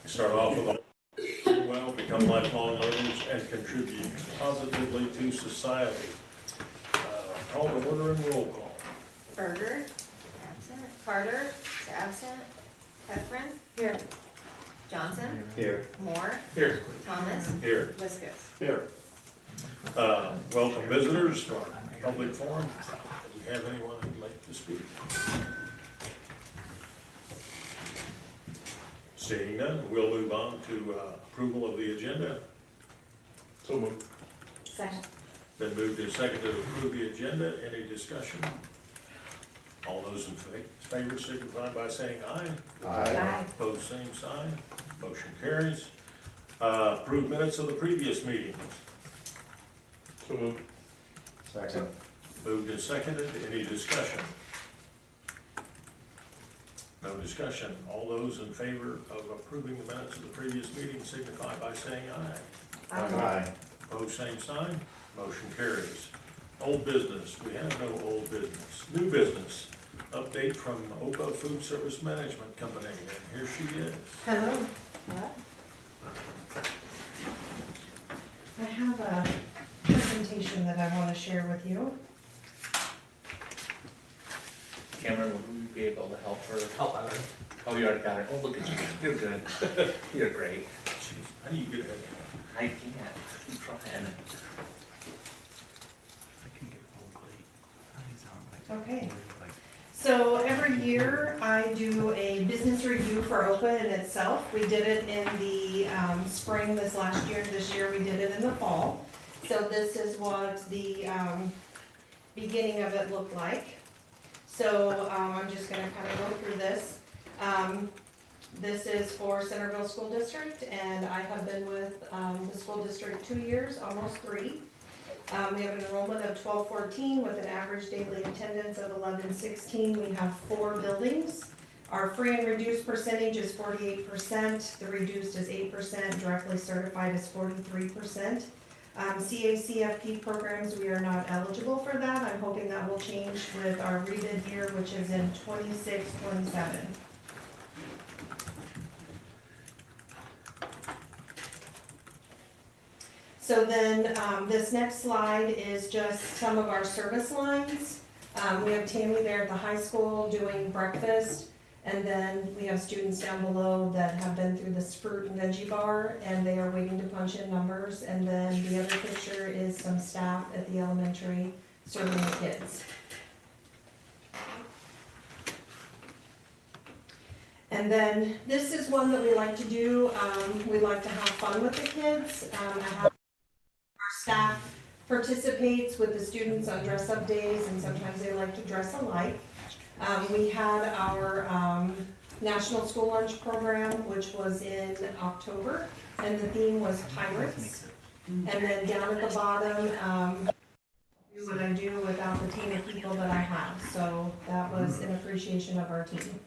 Start off with well, become lifelong learners and contribute positively to society. Call to order and roll call. Berger. Absent. Carter. Absent. Heffron. Here. Johnson. Here. Moore. Here. Thomas. Here. Liskus. Here. Welcome visitors to our public forum. Do you have anyone who'd like to speak? Seeing none, we'll move on to approval of the agenda. So moved. Second. Been moved and seconded to approve the agenda. Any discussion? All those in favor signify by saying aye. Aye. Opposed, same sign. Motion carries. Approved minutes of the previous meeting. So moved. Second. Moved and seconded. Any discussion? No discussion. All those in favor of approving the minutes of the previous meeting signify by saying aye. Aye. Opposed, same sign. Motion carries. Old business. We have no old business. New business. Update from OPA Food Service Management Company. And here she is. Hello. I have a presentation that I want to share with you. Cameron, would we be able to help her? Help out. Oh, you already got it. Oh, look at you. You're good. You're great. Jeez, how do you get ahead? I can't. I'm trying. Okay. So every year I do a business review for OPA in itself. We did it in the spring this last year. This year we did it in the fall. So this is what the beginning of it looked like. So I'm just going to kind of go through this. This is for Centerville School District, and I have been with the school district 2 years, almost 3. We have an enrollment of 1214 with an average daily attendance of 1116. We have 4 buildings. Our free and reduced percentage is 48%. The reduced is 8%. Directly certified is 43%. CACFP programs, we are not eligible for that. I'm hoping that will change with our rebid year, which is in 26-27. So then this next slide is just some of our service lines. We have Tammy there at the high school doing breakfast, and then we have students down below that have been through this fruit and veggie bar, and they are waiting to punch in numbers. And then the other picture is some staff at the elementary serving the kids. And then this is one that we like to do. We like to have fun with the kids. Our staff participates with the students on dress-up days, and sometimes they like to dress alike. We had our National School Lunch Program, which was in October, and the theme was pirates. And then down at the bottom, do what I do without the team of people that I have. So that was an appreciation of our team.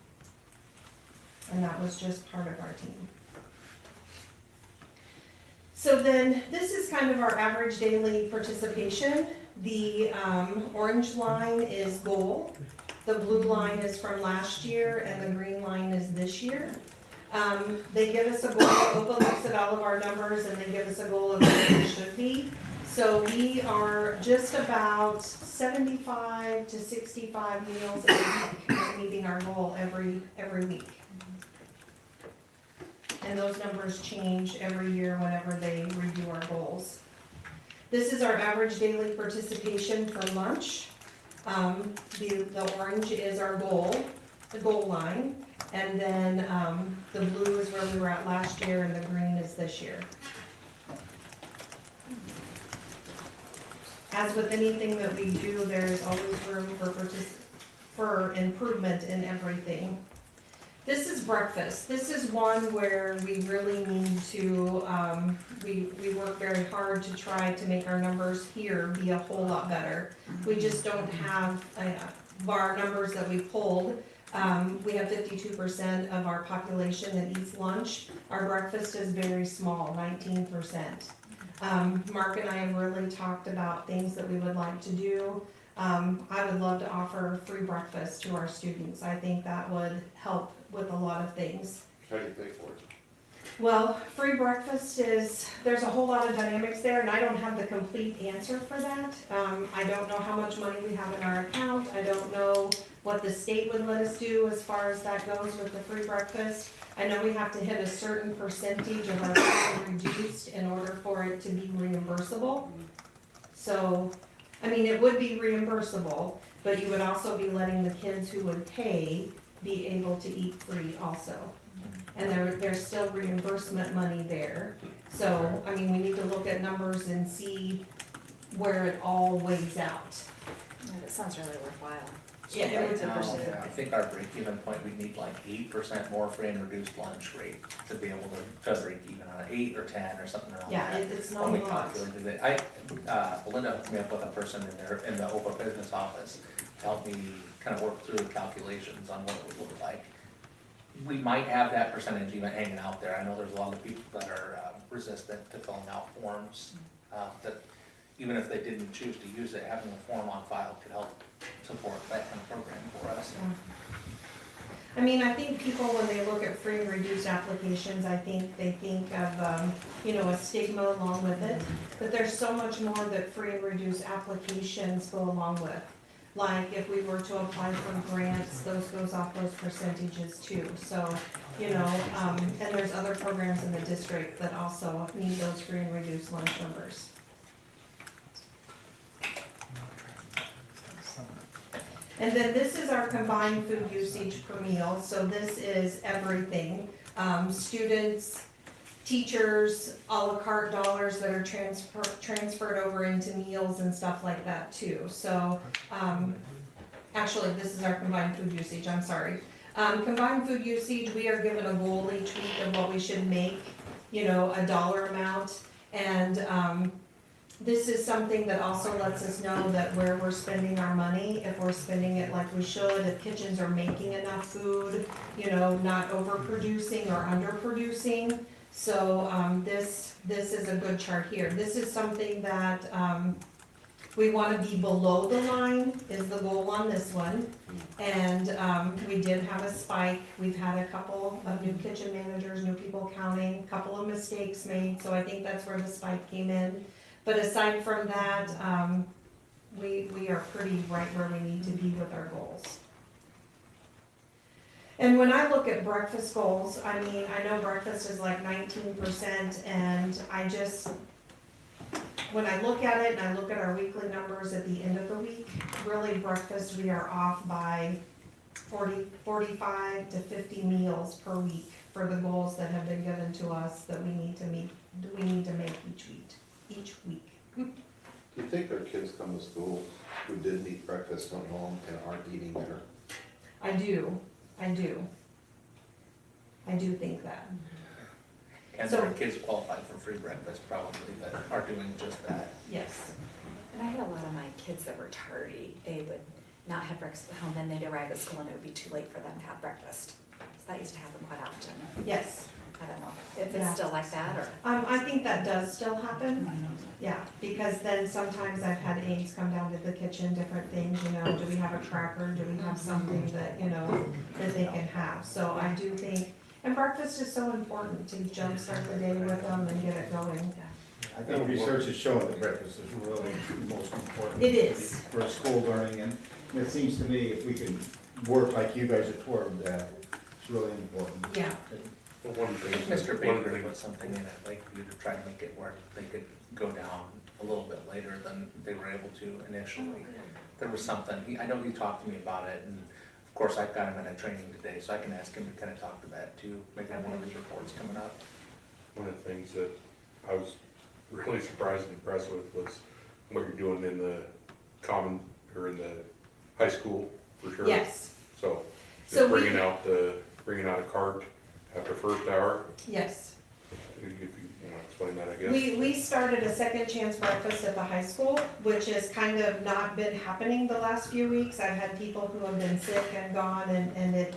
And that was just part of our team. So then this is kind of our average daily participation. The orange line is goal. The blue line is from last year, and the green line is this year. They give us a goal. OPA looks at all of our numbers, and they give us a goal of what it should be. So we are just about 75 to 65 meals a week, meeting our goal every week. And those numbers change every year whenever they review our goals. This is our average daily participation for lunch. The orange is our goal, the goal line, and then the blue is where we were at last year, and the green is this year. As with anything that we do, there's always room for improvement in everything. This is breakfast. This is one where we really need to, we work very hard to try to make our numbers here be a whole lot better. We just don't have our numbers that we pulled. We have 52% of our population that eats lunch. Our breakfast is very small, 19%. Mark and I have really talked about things that we would like to do. I would love to offer free breakfast to our students. I think that would help with a lot of things. How do you pay for it? Well, free breakfast is, there's a whole lot of dynamics there, and I don't have the complete answer for that. I don't know how much money we have in our account, I don't know what the state would let us do as far as that goes with the free breakfast. I know we have to hit a certain percentage of our food reduced in order for it to be reimbursable. So, I mean, it would be reimbursable, but you would also be letting the kids who would pay be able to eat free also. And there's still reimbursement money there. So, I mean, we need to look at numbers and see where it all weighs out. Yeah, that sounds really worthwhile. Yeah, it would Now, pursue. I think our break-even point, we need like 8% more free and reduced lunch rate to be able to break even on 8 or 10 or something around Yeah, that. it's not a When we lot. calculated it, Belinda hooked me up with a person in the OPA business office to help me kind of work through the calculations on what it would look like. We might have that percentage even hanging out there. I know there's a lot of people that are resistant to filling out forms, that even if they didn't choose to use it, having a form on file could help support that kind of program for us. I mean, I think people, when they look at free and reduced applications, I think they think of, you know, a stigma along with it. But there's so much more that free and reduced applications go along with. Like if we were to apply for grants, those goes off those percentages too. So, you know, and there's other programs in the district that also need those free and reduced lunch numbers. And then this is our combined food usage per meal, so this is everything. Students, teachers, à la carte dollars that are transferred over into meals and stuff like that too. So, actually, this is our combined food usage, I'm sorry. Combined food usage, we are given a goal each week of what we should make, you know, a dollar amount. And, this is something that also lets us know that where we're spending our money, if we're spending it like we should, if kitchens are making enough food, you know, not overproducing or underproducing. So, this is a good chart here. This is something that, we wanna be below the line is the goal on this one. And, we did have a spike. We've had a couple of new kitchen managers, new people counting, a couple of mistakes made, so I think that's where the spike came in. But aside from that, we are pretty right where we need to be with our goals. And when I look at breakfast goals, I mean, I know breakfast is like 19%, and I just, when I look at it and I look at our weekly numbers at the end of the week, really breakfast, we are off by 45 to 50 meals per week for the goals that have been given to us that we need to meet, each week. Do you think our kids come to school who didn't eat breakfast at home and aren't eating dinner? I do think that. And So- there are kids qualified for free breakfast probably that are doing just that. Yes. And I had a lot of my kids that were tardy, they would not have breakfast at home, then they'd arrive at school and it would be too late for them to have breakfast. So that used to happen quite often. Yes. I don't know if Yeah. it's still like that or. I think that does still happen. Yeah, because then sometimes I've had aides come down to the kitchen, different things, you know, do we have a cracker, do we have something that, you know, that they can have? So I do think, and breakfast is so important to jumpstart the day with them and get it going. I think research has shown that breakfast is really the most important. It is. For school learning, and it seems to me if we can work like you guys are toward that, it's really important. Yeah, But one thing, Mr. one Baker thing, put something in it, like you to try to make it where they could go down a little bit later than they were able to initially. There was something, I know he talked to me about it, and of course I've got him in a training today, so I can ask him to kind of talk to that too, maybe on one of his reports coming up. one of the things that I was really surprised and impressed with was what you're doing in the common, or in the high school, for sure. yes, So, So just we- bringing out a cart after first hour, yes. if you wanna explain that, I guess. We started a second chance breakfast at the high school, which has kind of not been happening the last few weeks. I've had people who have been sick and gone and it,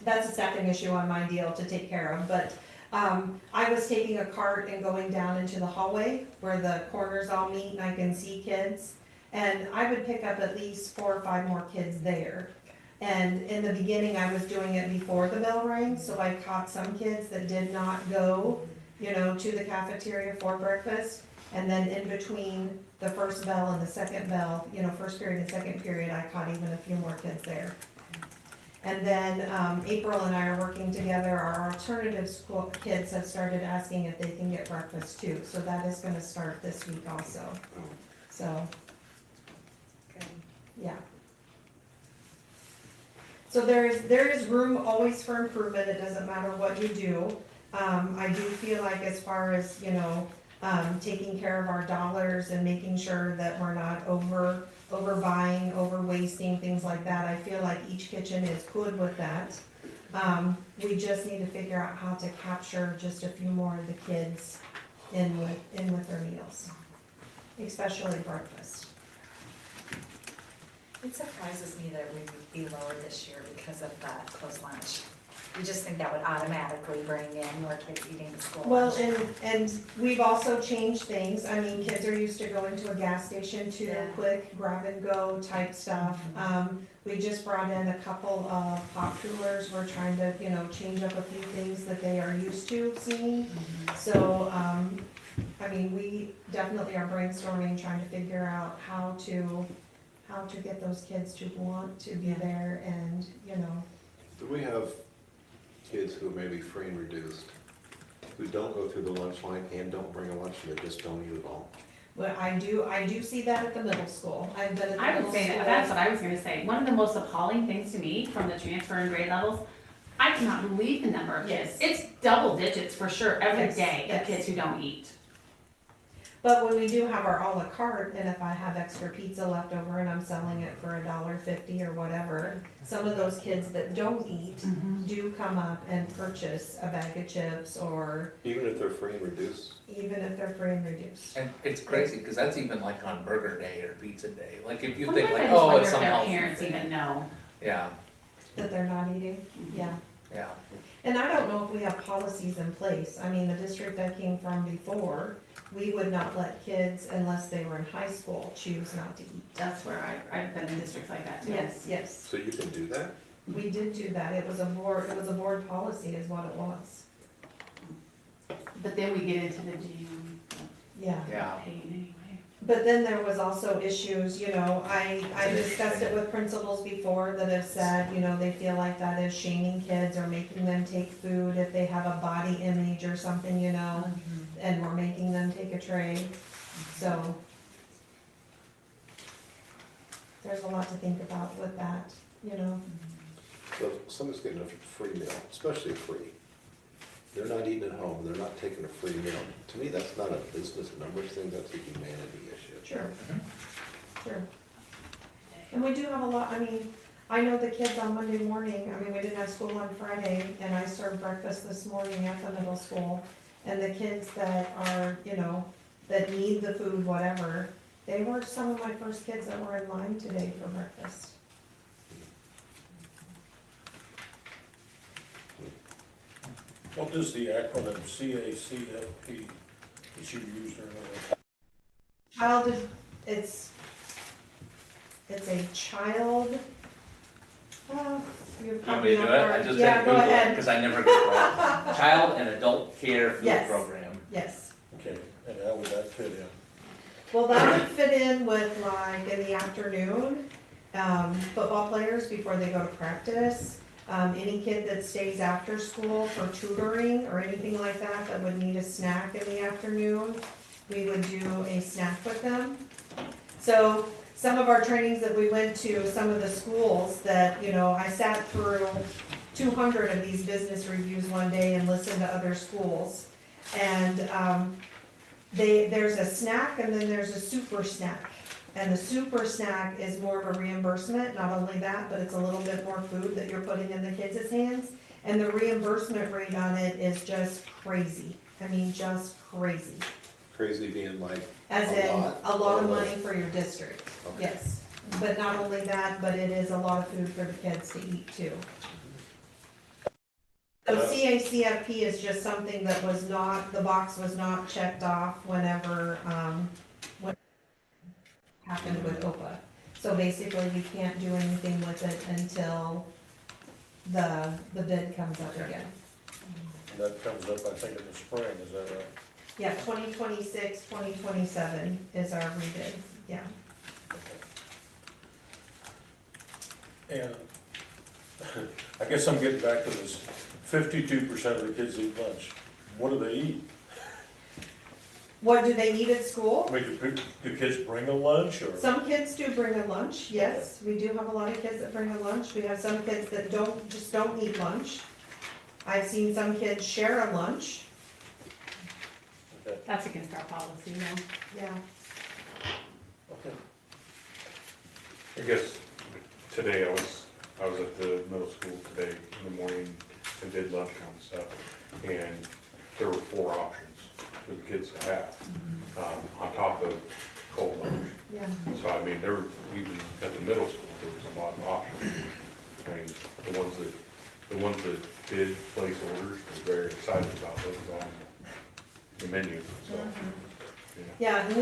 that's a staffing issue on my deal to take care of, but, I was taking a cart and going down into the hallway where the corners all meet and I can see kids. And I would pick up at least 4 or 5 more kids there. And in the beginning, I was doing it before the bell rang, so I caught some kids that did not go, you know, to the cafeteria for breakfast. And then in between the first bell and the second bell, you know, first period and second period, I caught even a few more kids there. And then April and I are working together, our alternative school kids have started asking if they can get breakfast too. So that is gonna start this week also. So, Good. yeah. So there is room always for improvement, it doesn't matter what you do. I do feel like as far as, you know, taking care of our dollars and making sure that we're not overbuying, over wasting, things like that, I feel like each kitchen is good with that. We just need to figure out how to capture just a few more of the kids in with their meals, especially breakfast. It surprises me that we would be lower this year because of that closed lunch. You just think that would automatically bring in more kids eating the school Well, lunch. and we've also changed things, I mean, kids are used to going to a gas station to Yeah. quick grab and go type stuff. We just brought in a couple of pop coolers, we're trying to, you know, change up a few things that they are used to seeing. So, I mean, we definitely are brainstorming, trying to figure out how to get those kids to want to be there and, you know. Do we have kids who may be free and reduced, who don't go through the lunch line and don't bring a lunch and they just don't eat at all? But I do see that at the middle school, I've been at the I middle would say school. that, that's what I was gonna say. One of the most appalling things to me from the transfer in grade levels, I cannot believe the number of kids. Yes. It's double digits for sure every Yes, day of yes. kids who don't eat. But when we do have our à la carte, and if I have extra pizza left over and I'm selling it for $1.50 or whatever, some of those kids that don't eat do come up and purchase a bag of chips, or Even if they're free and reduced? even if they're free and reduced. And it's crazy, cause that's even like on burger day or pizza day, like if you Sometimes think I like, just oh, wonder it's if some their healthy parents thing. even know. Yeah, That they're not eating, yeah. yeah. And I don't know if we have policies in place. I mean, the district I came from before, we would not let kids, unless they were in high school, choose not to eat. That's where I've been in districts like that too. Yes, So you can do that? we did do that. It was a board policy is what it was. But then we get into the gym, Yeah. Yeah, pain anyway. But then there was also issues, you know, I discussed it with principals before that have said, you know, they feel like that is shaming kids or making them take food if they have a body image or something, you know, and we're making them take a tray, so. There's a lot to think about with that, you know. So if someone's getting a free meal, especially free, they're not eating at home, they're not taking a free meal. To me, that's not a business numbers thing, that's a humanity issue. Sure. Sure. And we do have a lot, I mean, I know the kids on Monday morning, I mean, we didn't have school on Friday, and I served breakfast this morning at the middle school. And the kids that are, you know, that need the food, whatever, they were some of my first kids that were in line today for breakfast. What does the acronym CACFP that you used earlier? Childhood, it's a child, you're You want probably me to not do it? I hard. just Yeah, didn't go Google it, ahead, cause I never get it right. Child and Adult Care Food Yes. Program. yes. Okay, and how would that fit in? Well, that would fit in with like in the afternoon, football players before they go to practice. Any kid that stays after school for tutoring or anything like that, that would need a snack in the afternoon, we would do a snack with them. So some of our trainings that we went to, some of the schools that, you know, I sat through 200 of these business reviews one day and listened to other schools. And, there's a snack and then there's a super snack. And the super snack is more of a reimbursement, not only that, but it's a little bit more food that you're putting in the kids' hands. And the reimbursement rate on it is just crazy. I mean, just crazy. Crazy being like, As A in, lot? a lot of money for your district, okay. yes. But not only that, but it is a lot of food for the kids to eat too. So CACFP is just something that was not, the box was not checked off whenever, what happened with OPA. So basically, we can't do anything with it until the bid comes up again. And that comes up, I think, in the spring, is that right? Yeah, 2026, 2027 is our rebid, yeah. And I guess I'm getting back to this, 52% of the kids eat lunch. What do they eat? What do they eat at school? I mean, do kids bring a lunch or? Some kids do bring a lunch, yes, we do have a lot of kids that bring a lunch, we have some kids that just don't eat lunch. I've seen some kids share a lunch, Okay, That's against our policy, though. yeah. okay. I guess today I was at the middle school today in the morning and did lunch and stuff. And there were 4 options for the kids to have, on top of cold lunch. Yeah. So I mean, there were, even at the middle school, there was a lot of options. I mean, the ones that did place orders were very excited about those on the menu, so. Yeah, and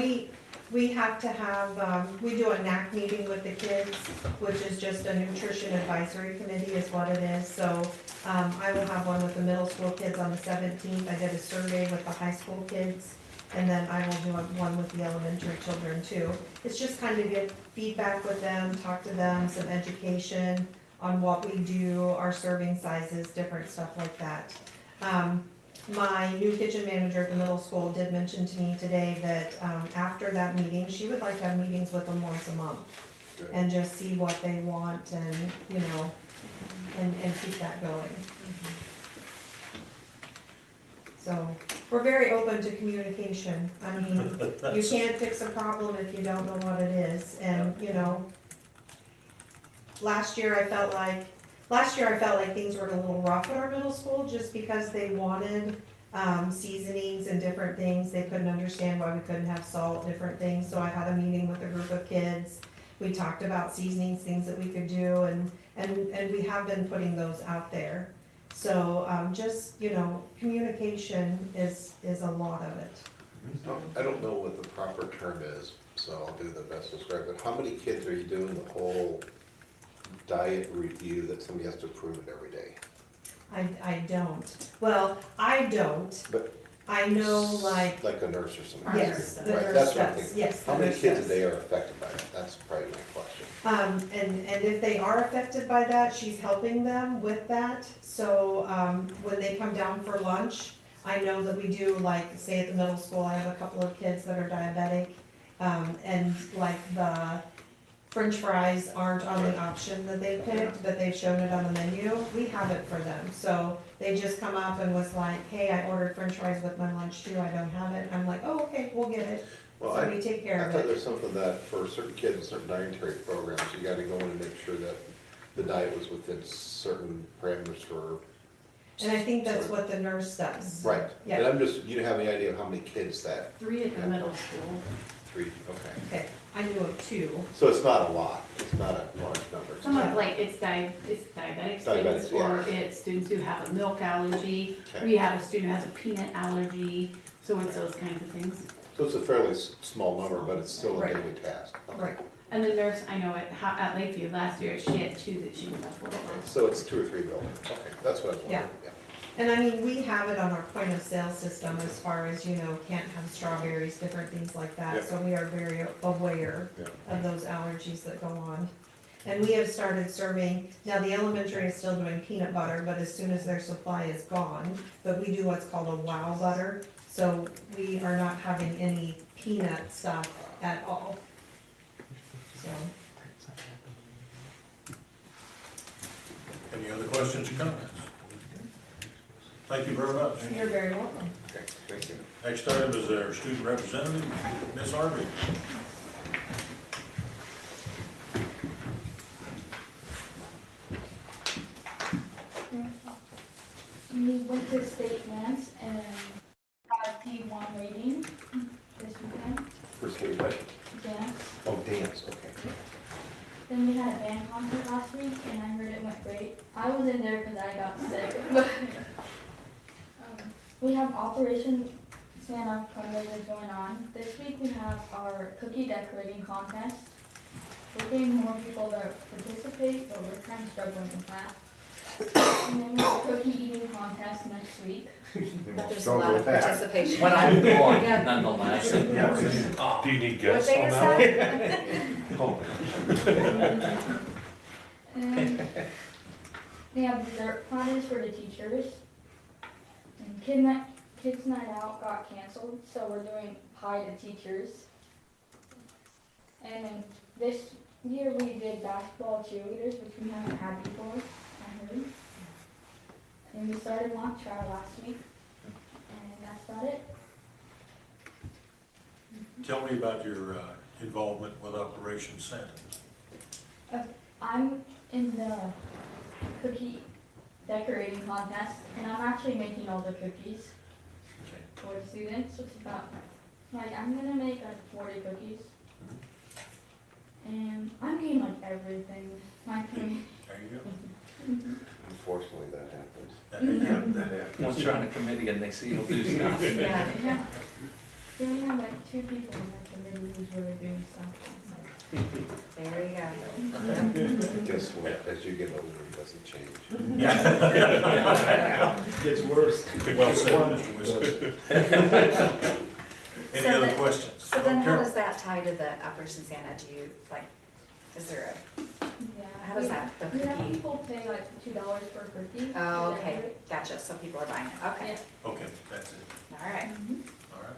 we have to have, we do a NAC meeting with the kids, which is just a nutrition advisory committee is what it is. So, I will have one with the middle school kids on the 17th. I did a survey with the high school kids. And then I will do one with the elementary children too. It's just kind of get feedback with them, talk to them, some education on what we do, our serving sizes, different stuff like that. My new kitchen manager at the middle school did mention to me today that after that meeting, she would like to have meetings with them once a month Good. and just see what they want and, you know, and keep that going. So, we're very open to communication. I mean, you can't fix a problem if you don't know what it is, and, you know, last year I felt like things were a little rough at our middle school, just because they wanted, seasonings and different things. They couldn't understand why we couldn't have salt, different things, so I had a meeting with a group of kids. We talked about seasonings, things that we could do, and we have been putting those out there. So, just, you know, communication is a lot of it. I don't know what the proper term is, so I'll do the best to describe it. How many kids are you doing the whole diet review that somebody has to approve it every day? I don't. Well, I don't. But I know, like, Like a nurse or something? yes, the Right, nurse that's what I'm does, thinking. yes. How the many nurse kids a does. day are affected by that? That's probably my question. And if they are affected by that, she's helping them with that. So, when they come down for lunch, I know that we do, like, say at the middle school, I have a couple of kids that are diabetic. And like the French fries aren't on the option that they picked, but they've shown it on the menu. We have it for them. So they just come up and was like, hey, I ordered French fries with my lunch too. I don't have it. I'm like, oh, okay, we'll get it. Well, So we take care I of thought it. there's something that for certain kids, certain dietary programs, you gotta go in and make sure that the diet was within certain parameters for. And I think that's what the nurse does. Right, Yeah. and I'm just, you don't have any idea of how many kids that, 3 at the middle school. 3, okay. Okay, I knew of 2. So it's not a lot, it's not a large number. Some of, like, it's diabetic students, Diabetics, yeah. or it's students who have a milk allergy. Okay. We have a student who has a peanut allergy, so it's those kinds of things. So it's a fairly small number, but it's still a Right. daily task. Okay. Right. And the nurse, I know at Lakeview last year, she had 2 that she was up for. So it's 2 or 3 buildings, okay, that's what I was wondering, yeah. And I mean, we have it on our point of sale system as far as, you know, can't have strawberries, different things like that. Yeah. So we are very aware Yeah. of those allergies that go on. And we have started serving, now the elementary is still doing peanut butter, but as soon as their supply is gone, but we do what's called a wow butter. So we are not having any peanut stuff at all. So, Any other questions or comments? Thank you very much. you're very welcome. Okay, thank you. Next item is our student representative, Ms. Harvey. We went to state dance and got P1 rating this weekend, For state what? dance. Oh, dance, okay. Then we had a band concert last week and I heard it went great. I wasn't there because I got sick, but we have Operation Santa fundraisers going on. This week we have our cookie decorating contest. we're getting more people that participate, but we're kind of struggling with that. And then we have a cookie eating contest next week. But there's a Struggle lot of with that. participation. When I'm going, Yeah. nonetheless. Do you need What guests day on is that? that? Oh. And they have dessert parties for the teachers. And kids night out got canceled, so we're doing pie to teachers. And then this year we did basketball cheerleaders, which we haven't had before, I heard. And we started mock trial last week. And that's about it. Tell me about your involvement with Operation Santa. I'm in the cookie decorating contest, and I'm actually making all the cookies Okay. for the students. It's about, like, I'm gonna make like 40 cookies. And I'm getting like everything. My team. There you go. Unfortunately, that happens. That happens. Once you're on a committee and they see you do stuff. Yeah. Yeah. We only have like 2 people in my committee who's really doing stuff. There you go. Guess what, as you get older, it doesn't change. Gets worse. Well said, Mr. Whisker. Any So other then- questions? So then how Carol? does that tie to the Operation Santa? Do you, like, is there Yeah. how does that, the We have cookie? people pay like $2 per cookie. Oh, to okay, decorate. gotcha, so people are buying it, okay, Okay, that's it. all right. All right.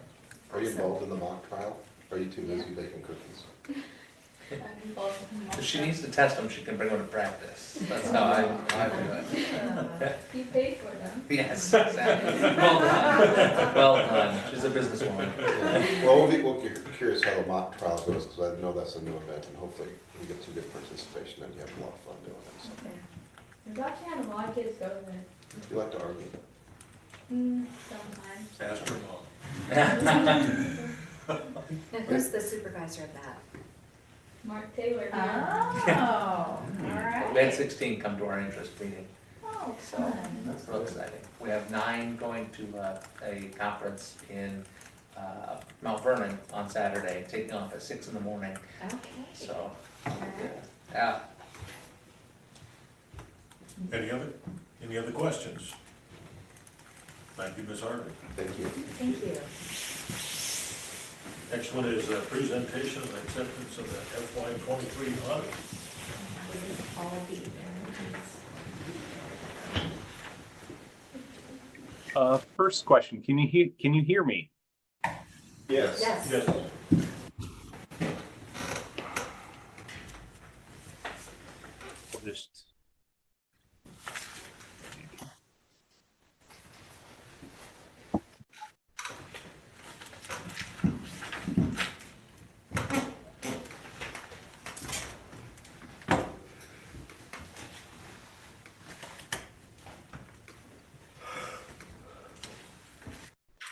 Are you involved in the mock trial? Are you too busy baking cookies? I'm involved in If mock she trial. needs to test them, she can bring them to practice. That's how I do it. You pay for them. Yes, exactly. Well done. Well done. She's a businesswoman. Well, we'll be curious how the mock trial goes, because I know that's a new event, and hopefully we get some good participation, and you have a lot of fun doing it. So. We've actually had a lot of kids go there. You like to argue? Sometimes. Ask her mom. And who's the supervisor of that? Mark Taylor. Oh, all We had right. 16 come to our interest meeting, Oh, so fun. that's real exciting. We have 9 going to a conference in Mount Vernon on Saturday, taking off at 6 in the morning, Okay. so, All right. yeah. Any other questions? Thank you, Ms. Harvey. Thank you. Thank you. Next one is a presentation of acceptance of the FY '23 audit. All of the. First question, can you hear me? Yes. Yes. Yes. We'll just.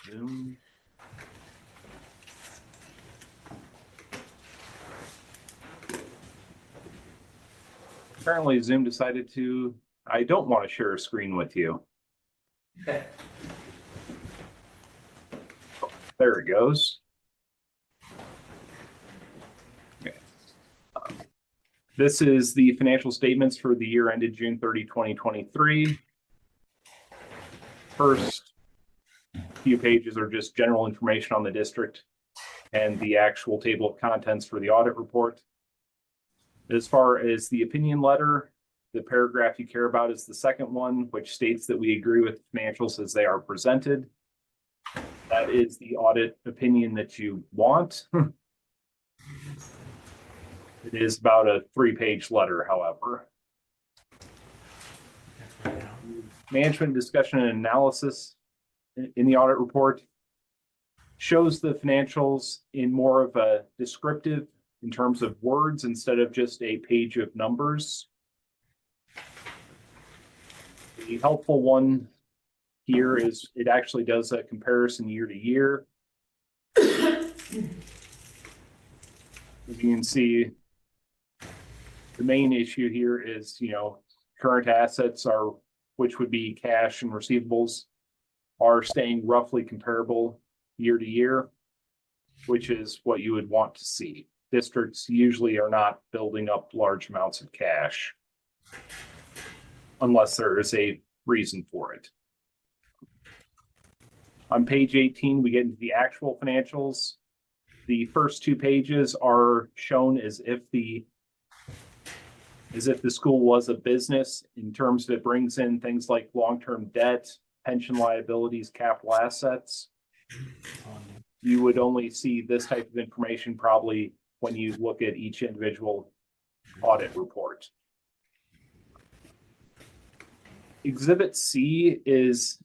Zoom. Apparently Zoom decided I don't want to share a screen with you. There it goes. Okay. This is the financial statements for the year ended June 30, 2023. First few pages are just general information on the district and the actual table of contents for the audit report. As far as the opinion letter, the paragraph you care about is the second one, which states that we agree with the financials as they are presented. That is the audit opinion that you want. It is about a 3-page letter, however. Management discussion and analysis in the audit report shows the financials in more of a descriptive in terms of words instead of just a page of numbers. The helpful one here is it actually does a comparison year to year. As you can see, the main issue here is, current assets which would be cash and receivables, are staying roughly comparable year to year, which is what you would want to see. districts usually are not building up large amounts of cash unless there is a reason for it. On page 18, we get into the actual financials. The first 2 pages are shown as if the school was a business in terms of it brings in things like long-term debt, pension liabilities, capital assets. You would only see this type of information probably when you look at each individual audit report. Exhibit C is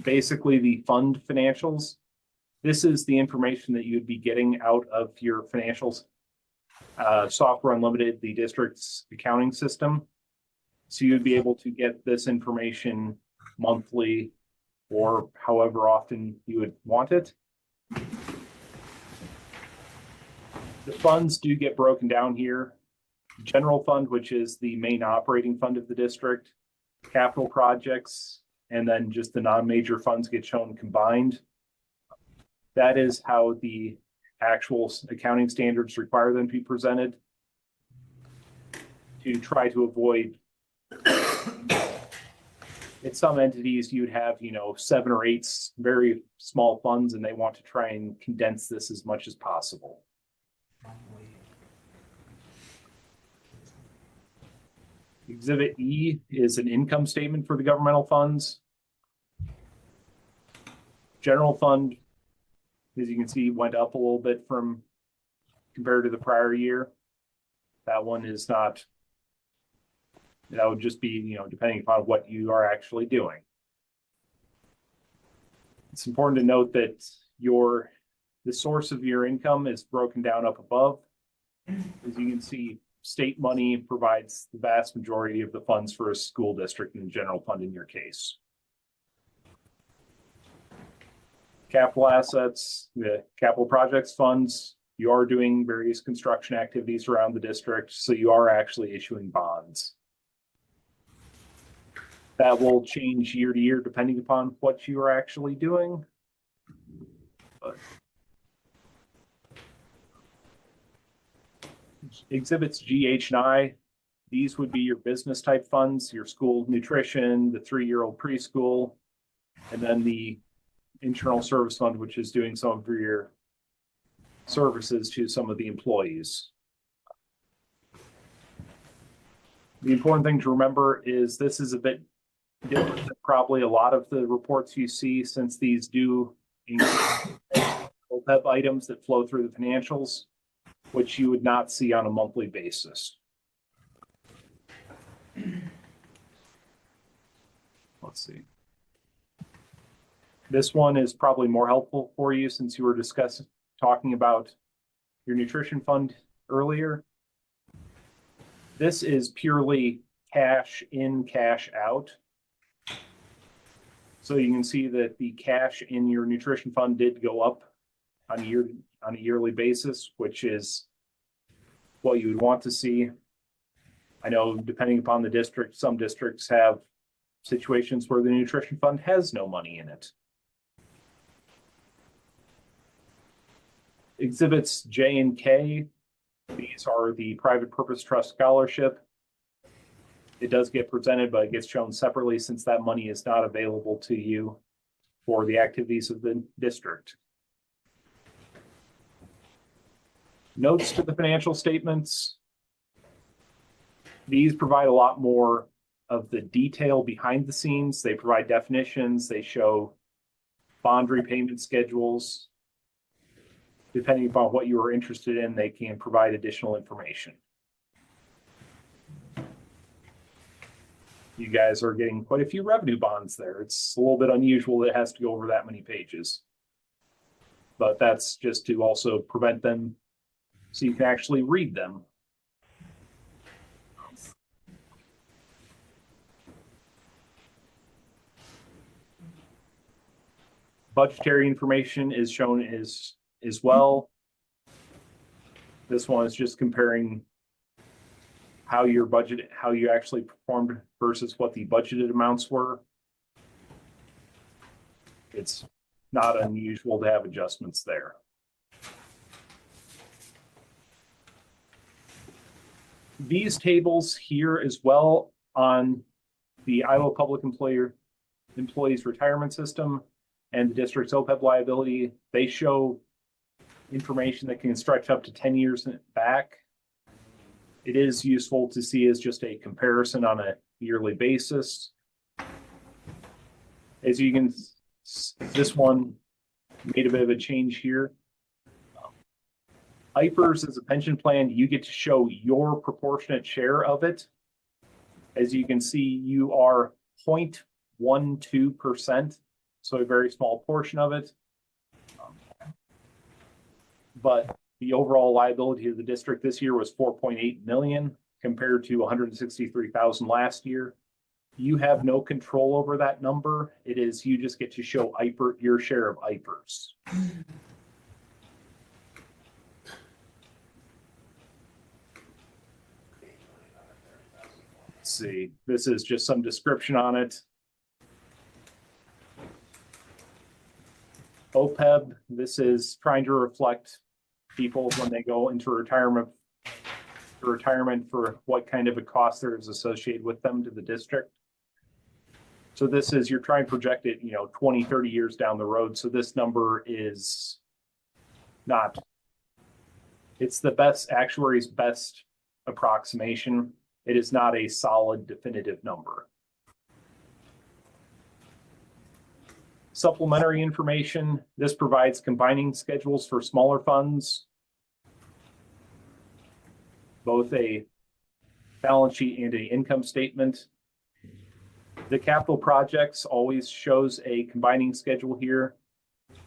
basically the fund financials. This is the information that you'd be getting out of your financials Software Unlimited, the district's accounting system. So you'd be able to get this information monthly or however often you would want it. The funds do get broken down here. General fund, which is the main operating fund of the district, capital projects, and then just the non-major funds get shown combined. That is how the actual accounting standards require them to be presented, to try to avoid, in some entities you'd have 7 or 8 very small funds, and they want to try and condense this as much as possible. Exhibit E is an income statement for the governmental funds. General fund, as you can see, went up a little bit from compared to the prior year. That one is not, that would just be, depending upon what you are actually doing. It's important to note that the source of your income is broken down up above. As you can see, state money provides the vast majority of the funds for a school district and general fund in your case. Capital assets, the capital projects funds, you are doing various construction activities around the district, so you are actually issuing bonds. That will change year to year depending upon what you are actually doing. But exhibits G, H, and I, these would be your business type funds, your school nutrition, the 3-year-old preschool, and then the internal service fund, which is doing some of your services to some of the employees. The important thing to remember is this is a bit different than probably a lot of the reports you see, since these do include OPEB items that flow through the financials, which you would not see on a monthly basis. Let's see. This one is probably more helpful for you since you were talking about your nutrition fund earlier. This is purely cash in, cash out. So you can see that the cash in your nutrition fund did go up on a yearly basis, which is what you would want to see. I know depending upon the district, some districts have situations where the nutrition fund has no money in it. Exhibits J and K, these are the private purpose trust scholarship. It does get presented, but it gets shown separately since that money is not available to you for the activities of the district. Notes to the financial statements. These provide a lot more of the detail behind the scenes. They provide definitions. They show bond repayment schedules. Depending upon what you are interested in, they can provide additional information. You guys are getting quite a few revenue bonds there. It's a little bit unusual that it has to go over that many pages. But that's just to also prevent them so you can actually read them. Budgetary information is shown as well. This one is just comparing how you actually performed versus what the budgeted amounts were. It's not unusual to have adjustments there. These tables here as well on the Iowa Public Employees Retirement System and the district's OPEB liability, they show information that can stretch up to 10 years back. It is useful to see as just a comparison on a yearly basis. As you can, this one made a bit of a change here. IPERS is a pension plan. You get to show your proportionate share of it. As you can see, you are 0.12%, so a very small portion of it. But the overall liability of the district this year was 4.8 million compared to 163,000 last year. You have no control over that number. It is, you just get to show your share of IPERS. Let's see, this is just some description on it. OPEB, this is trying to reflect people when they go into retirement for what kind of a cost there is associated with them to the district. So this is, you're trying to project it, 20, 30 years down the road. So this number is not, it's the best, actuary's best approximation. It is not a solid definitive number. Supplementary information. This provides combining schedules for smaller funds, both a balance sheet and an income statement. The capital projects always shows a combining schedule here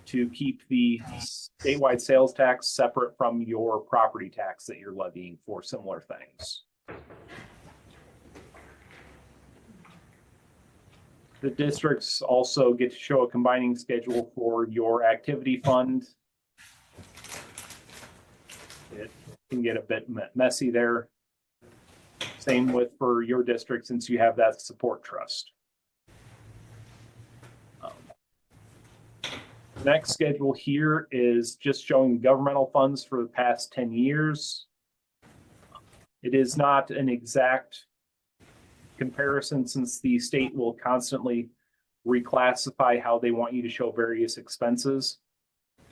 to keep the statewide sales tax separate from your property tax that you're levying for similar things. The districts also get to show a combining schedule for your activity fund. It can get a bit messy there. Same with for your district since you have that support trust. The next schedule here is just showing governmental funds for the past 10 years. It is not an exact comparison since the state will constantly reclassify how they want you to show various expenses.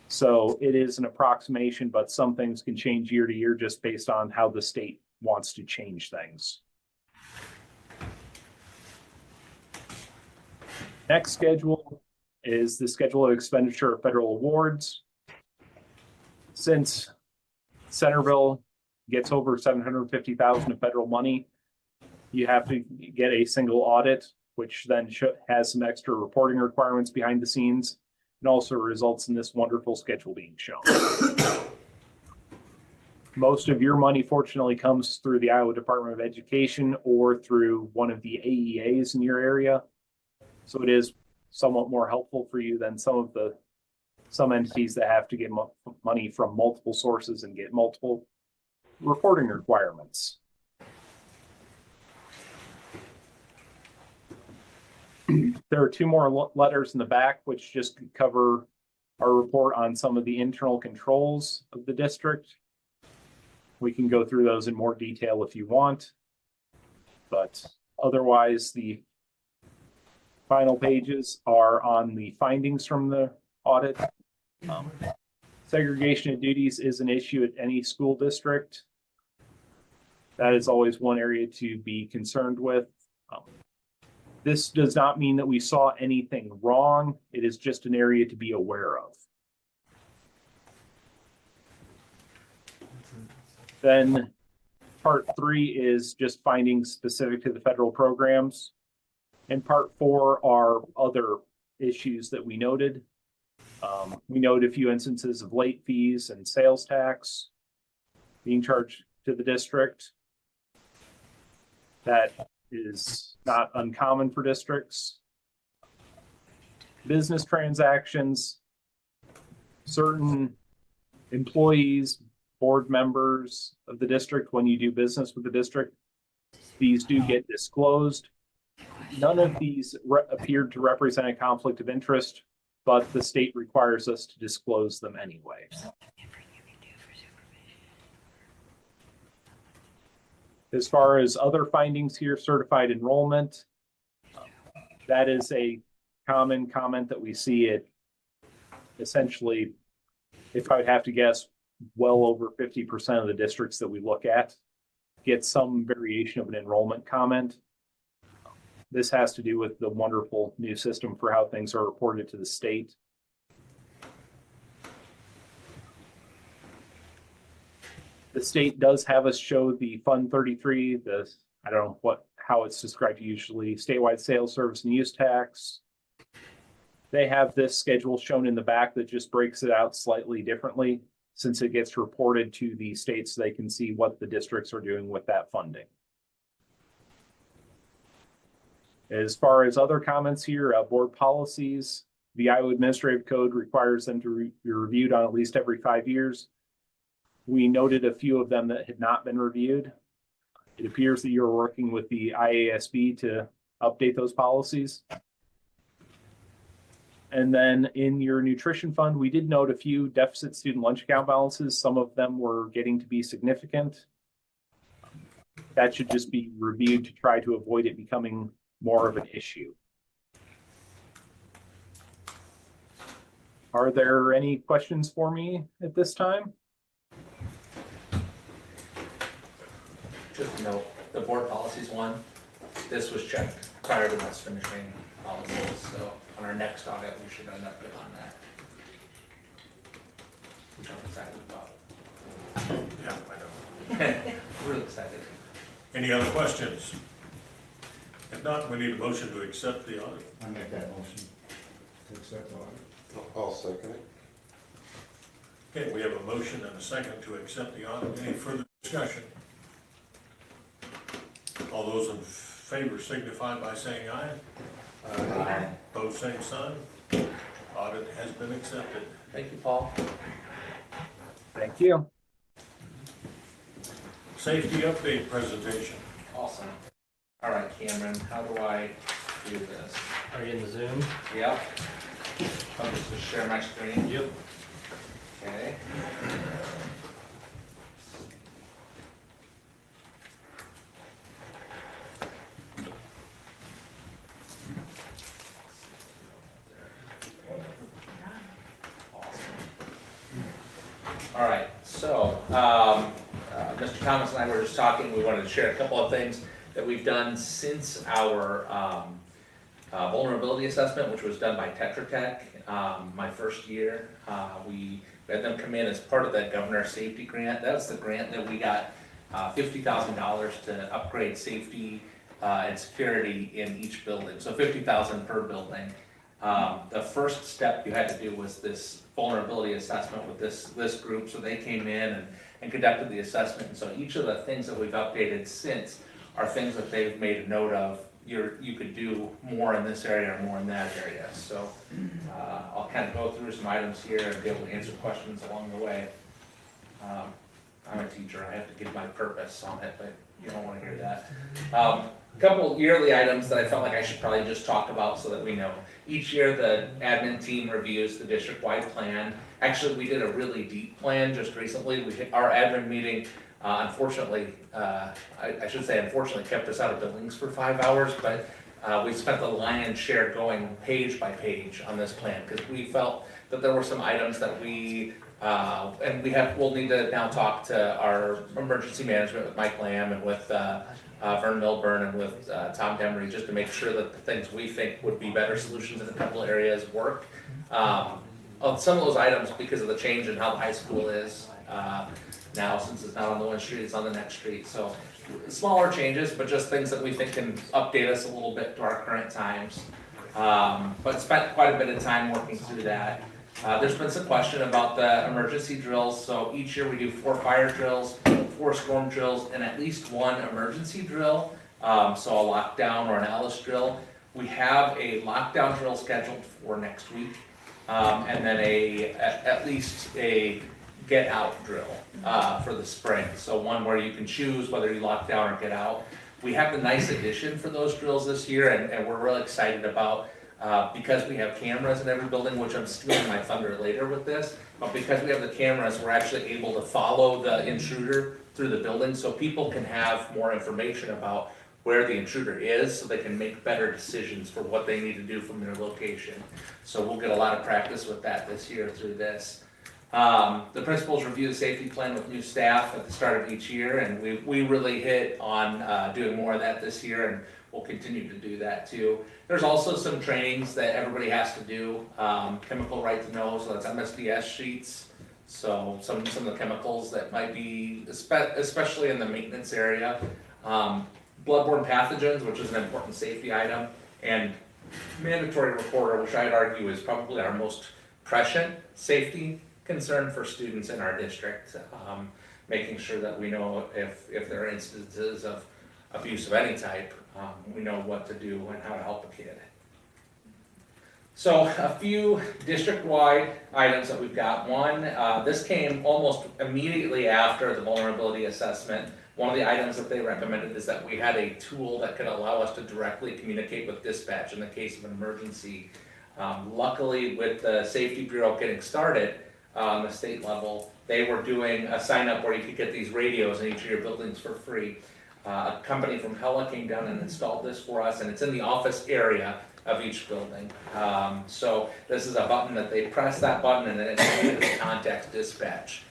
So it is an approximation, but some things can change year to year just based on how the state wants to change things. Next schedule is the schedule of expenditure of federal awards. Since Centerville gets over $750,000 of federal money, you have to get a single audit, which then has some extra reporting requirements behind the scenes, and also results in this wonderful schedule being shown. Most of your money, fortunately, comes through the Iowa Department of Education or through one of the AEAs in your area. So it is somewhat more helpful for you than some entities that have to get money from multiple sources and get multiple reporting requirements. There are two more letters in the back, which just cover our report on some of the internal controls of the district. We can go through those in more detail if you want, but otherwise the final pages are on the findings from the audit. Segregation of duties is an issue at any school district. That is always one area to be concerned with. This does not mean that we saw anything wrong. It is just an area to be aware of. Then part 3 is just findings specific to the federal programs. And part 4 are other issues that we noted. We noted a few instances of late fees and sales tax being charged to the district. That is not uncommon for districts. Business transactions, certain employees, board members of the district, when you do business with the district, these do get disclosed. None of these appeared to represent a conflict of interest, but the state requires us to disclose them anyway. As far as other findings here, certified enrollment, that is a common comment that we see at essentially, if I would have to guess, well over 50% of the districts that we look at get some variation of an enrollment comment. This has to do with the wonderful new system for how things are reported to the state. The state does have us show the Fund 33, I don't know how it's described usually, statewide sales, service, and use tax. They have this schedule shown in the back that just breaks it out slightly differently since it gets reported to the states so they can see what the districts are doing with that funding. As far as other comments here, board policies, the Iowa Administrative Code requires them to be reviewed on at least every 5 years. We noted a few of them that had not been reviewed. It appears that you're working with the IASB to update those policies. And then in your nutrition fund, we did note a few deficit student lunch account balances. Some of them were getting to be significant. That should just be reviewed to try to avoid it becoming more of an issue. Are there any questions for me at this time? Just note, the board policies one, this was checked prior to us finishing policies, so on our next audit, we should end up good on that. Which I'm excited about. Yeah, I know. Really excited. Any other questions? If not, we need a motion to accept the audit. I make that motion to accept the audit. I'll second it. Okay, we have a motion and a second to accept the audit. Any further discussion? All those in favor signify by saying aye. Aye. Both same sign. Audit has been accepted. Thank you, Paul. Thank you. Safety update presentation. Awesome. All right, Cameron, how do I do this? Are you in the Zoom? Yep. I'll just share my screen. Yep. Okay. All right, so Mr. Thomas and I were just talking, we wanted to share a couple of things that we've done since our vulnerability assessment, which was done by Tetra Tech my first year. We had them come in as part of that governor safety grant. That's the grant that we got $50,000 to upgrade safety and security in each building, so $50,000 per building. The first step you had to do was this vulnerability assessment with this group, so they came in and conducted the assessment, and so each of the things that we've updated since are things that they've made a note of. You could do more in this area or more in that area, so I'll kind of go through some items here and be able to answer questions along the way. I'm a teacher, I have to give my purpose on it, but you don't want to hear that. A couple yearly items that I felt like I should probably just talk about so that we know. Each year the admin team reviews the district-wide plan. Actually, we did a really deep plan just recently. We hit our admin meeting. Unfortunately, I should say unfortunately, kept us out of Billings for 5 hours, but we spent the lion's share going page by page on this plan because we felt that there were some items that and we'll need to now talk to our emergency management with Mike Lamb and with Vern Milburn and with Tom Demery just to make sure that the things we think would be better solutions in a couple of areas work. Some of those items, because of the change in how the high school is now, since it's not on the one street, it's on the next street. So smaller changes, but just things that we think can update us a little bit to our current times. But spent quite a bit of time working through that. There's been some question about the emergency drills. So each year we do 4 fire drills, 4 storm drills, and at least 1 emergency drill. So a lockdown or an Alice drill. We have a lockdown drill scheduled for next week. And then at least a get out drill for the spring. So one where you can choose whether you lock down or get out. We have the nice addition for those drills this year, and we're really excited about because we have cameras in every building, which I'm stealing my thunder later with this, but because we have the cameras, we're actually able to follow the intruder through the building, so people can have more information about where the intruder is, so they can make better decisions for what they need to do from their location. So we'll get a lot of practice with that this year through this. The principals review the safety plan with new staff at the start of each year, and we really hit on doing more of that this year, and we'll continue to do that too. There's also some trainings that everybody has to do, chemical right to know, so that's MSDS sheets. So some of the chemicals that might be, especially in the maintenance area, bloodborne pathogens, which is an important safety item, and mandatory reporter, which I'd argue is probably our most prescient safety concern for students in our district. Making sure that we know if there are instances of abuse of any type, we know what to do and how to help a kid. So a few district-wide items that we've got. One, this came almost immediately after the vulnerability assessment. One of the items that they recommended is that we had a tool that could allow us to directly communicate with dispatch in the case of an emergency. Luckily, with the Safety Bureau getting started on the state level, they were doing a sign-up where you could get these radios in each of your buildings for free. A company from Hella came down and installed this for us, and it's in the office area of each building. So this is a button that they press that button and then it contacts dispatch,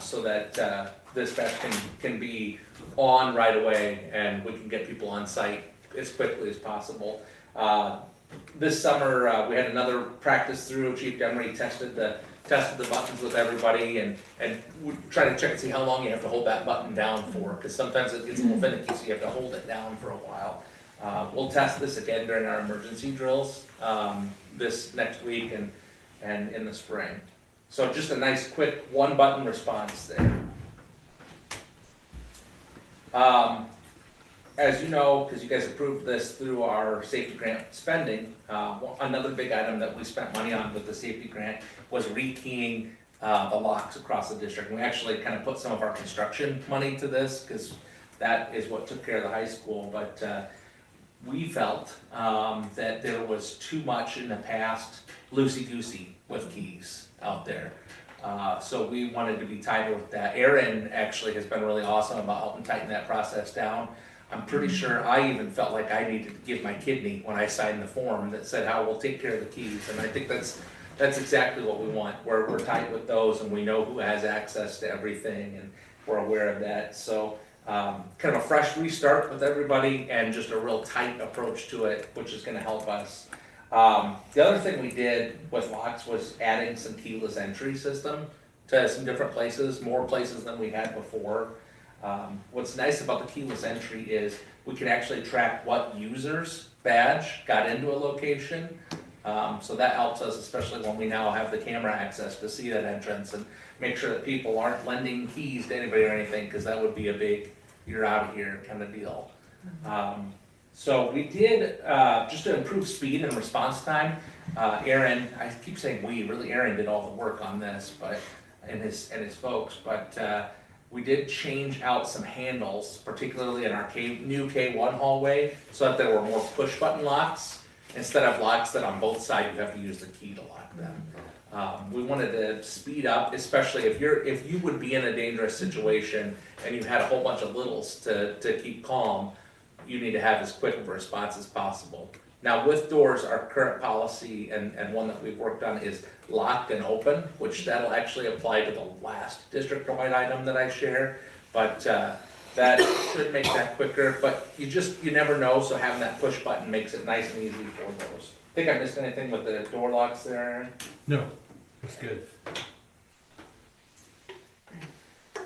so that dispatch can be on right away and we can get people on site as quickly as possible. This summer we had another practice through. Chief Demery tested the buttons with everybody, and we try to check and see how long you have to hold that button down for, because sometimes it gets a little finicky, so you have to hold it down for a while. We'll test this again during our emergency drills this next week and in the spring. So just a nice quick one button response there. As you know, because you guys approved this through our safety grant spending, another big item that we spent money on with the safety grant was rekeying the locks across the district. And we actually kind of put some of our construction money to this, because that is what took care of the high school. But we felt that there was too much in the past loosey-goosey with keys out there. So we wanted to be tighter with that. Aaron actually has been really awesome about helping tighten that process down. I'm pretty sure I even felt like I needed to give my kidney when I signed the form that said how we'll take care of the keys. And I think that's exactly what we want. We're tight with those, and we know who has access to everything, and we're aware of that. So kind of a fresh restart with everybody and just a real tight approach to it, which is going to help us. The other thing we did with locks was adding some keyless entry system to some different places, more places than we had before. What's nice about the keyless entry is we can actually track what user's badge got into a location. So that helps us, especially when we now have the camera access to see that entrance and make sure that people aren't lending keys to anybody or anything, because that would be a big you're out of here kind of deal. So we did, just to improve speed and response time, Aaron, I keep saying we, really Aaron did all the work on this, but and his folks, but we did change out some handles, particularly in our new K1 hallway, so that there were more push button locks, instead of locks that on both sides you have to use the key to lock them. We wanted to speed up, especially if you would be in a dangerous situation and you had a whole bunch of littles to keep calm, you need to have as quick of a response as possible. Now with doors, our current policy and one that we've worked on is locked and open, which that'll actually apply to the last district-wide item that I share, but that should make that quicker, but you never know, so having that push button makes it nice and easy for those. Think I missed anything with the door locks there, Aaron? No, that's good.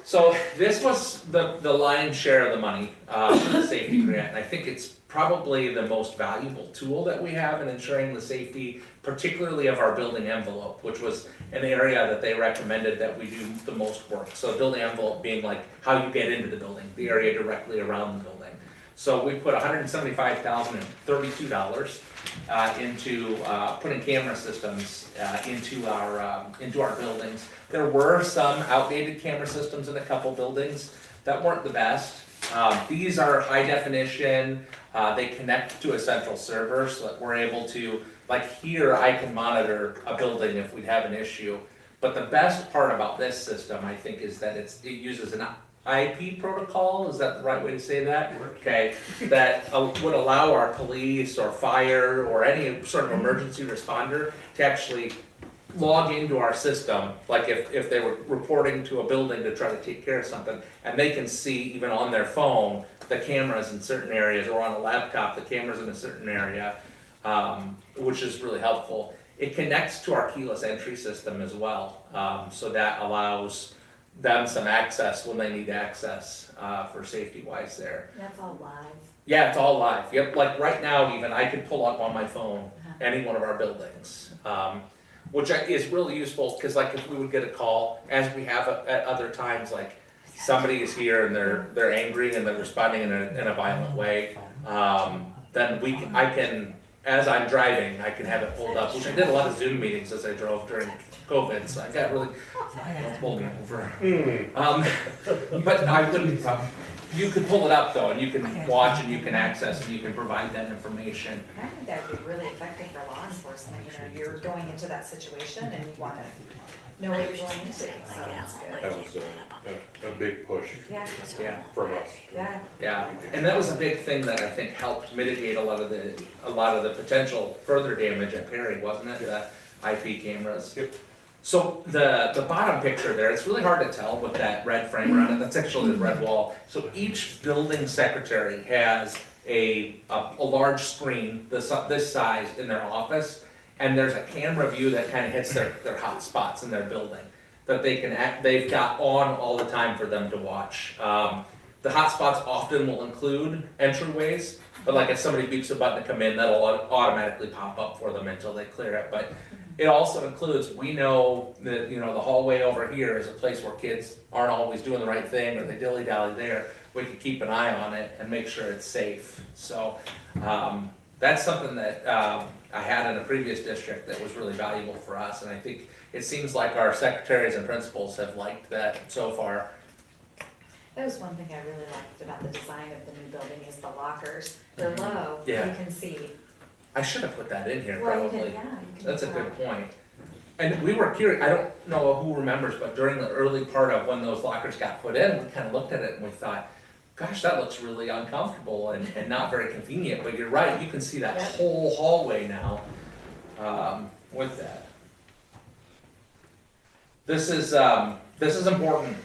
So this was the lion's share of the money for the safety grant, and I think it's probably the most valuable tool that we have in ensuring the safety, particularly of our building envelope, which was an area that they recommended that we do the most work. So building envelope being like how you get into the building, the area directly around the building. So we put $175,032 into putting camera systems into our buildings. There were some outdated camera systems in a couple buildings that weren't the best. These are high definition, they connect to a central server so that we're able to, like here, I can monitor a building if we have an issue. But the best part about this system, I think, is that it uses an IP protocol, is that the right way to say that? Okay, that would allow our police or fire or any sort of emergency responder to actually log into our system, like if they were reporting to a building to try to take care of something, and they can see even on their phone, the cameras in certain areas, or on a laptop, the cameras in a certain area, which is really helpful. It connects to our keyless entry system as well, so that allows them some access when they need access for safety wise there. That's all live. Yeah, it's all live. Yep, like right now even, I could pull up on my phone any one of our buildings. Which is really useful, because like if we would get a call, as we have at other times, like somebody is here and they're angry and they're responding in a violent way, then I can, as I'm driving, I can have it pulled up, which I did a lot of Zoom meetings as I drove during COVID, so I got really, don't pull me over. But I wouldn't, you could pull it up though, and you can watch and you can access and you can provide that information. I think that would be really effective for law enforcement, you know, you're going into that situation and you wanna know what you're going into, so that's good. That was a big push Yeah, Yeah. from us. yeah, Yeah, and that was a big thing that I think helped mitigate a lot of the potential further damage at Perry, wasn't it? The IP cameras. Yep. So the bottom picture there, it's really hard to tell with that red frame around it, that's actually the red wall. So each building secretary has a large screen this size in their office, and there's a camera view that kind of hits their hot spots in their building that they've got on all the time for them to watch. The hotspots often will include entryways, but like if somebody beeps a button to come in, that'll automatically pop up for them until they clear it. But it also includes, we know that, you know, the hallway over here is a place where kids aren't always doing the right thing, or they dilly-dally there. We can keep an eye on it and make sure it's safe. So that's something that I had in a previous district that was really valuable for us, and I think it seems like our secretaries and principals have liked that so far. that was one thing I really liked about the design of the new building is the lockers, they're low, you Yeah. can see. I should have put that in here Well, you probably. can, yeah, you can. That's a put good that. point. And we were curious, I don't know who remembers, but during the early part of when those lockers got put in, we kind of looked at it and we thought, gosh, that looks really uncomfortable and not very convenient, but you're right, you can see that Yeah. whole hallway now with that. This is important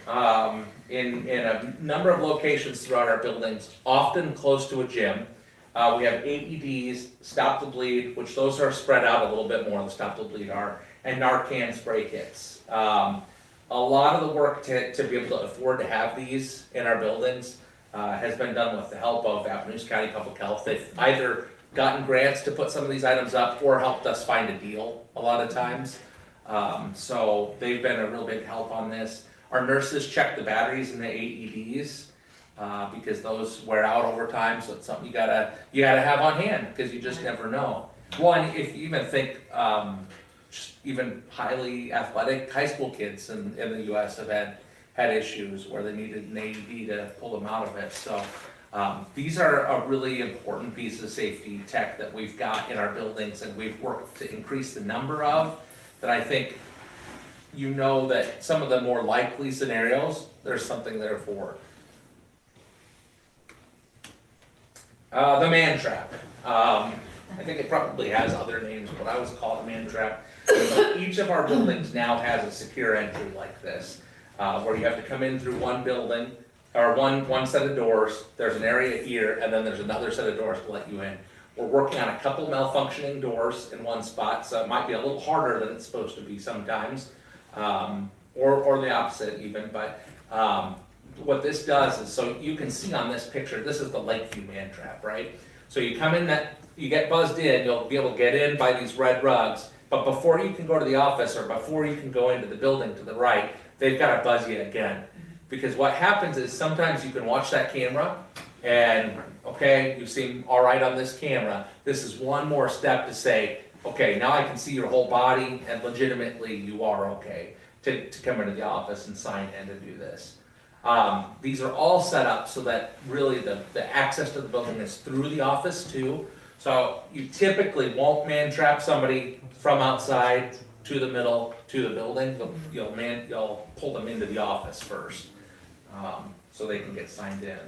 in a number of locations throughout our buildings, often close to a gym. We have AEDs, Stop the Bleed, which those are spread out a little bit more, the Stop the Bleed are, and Narcan spray kits. A lot of the work to be able to afford to have these in our buildings has been done with the help of Appaloosa County Public Health. They've either gotten grants to put some of these items up or helped us find a deal a lot of times. So they've been a real big help on this. Our nurses check the batteries in the AEDs. Because those wear out over time, so it's something you gotta have on hand, because you just never know. One, if you even think, just even highly athletic high school kids in the US have had issues where they needed an AED to pull them out of it, so. These are a really important piece of safety tech that we've got in our buildings, and we've worked to increase the number of, that I think, you know, that some of the more likely scenarios, there's something there for. The man trap. I think it probably has other names, but I always call it the man trap. Each of our buildings now has a secure entry like this, where you have to come in through one building, or one set of doors. There's an area here, and then there's another set of doors to let you in. We're working on a couple malfunctioning doors in one spot, so it might be a little harder than it's supposed to be sometimes, or the opposite even, but what this does is, so you can see on this picture, this is the Lakeview man trap, right? So you come in you get buzzed in, you'll be able to get in by these red rugs, but before you can go to the office or before you can go into the building to the right, they've got to buzz you again. Because what happens is sometimes you can watch that camera and, okay, you seem all right on this camera. This is one more step to say, okay, now I can see your whole body and legitimately you are okay to come into the office and sign in to do this. These are all set up so that really the access to the building is through the office too. So you typically won't man trap somebody from outside to the middle to the building. You'll pull them into the office first, so they can get signed in.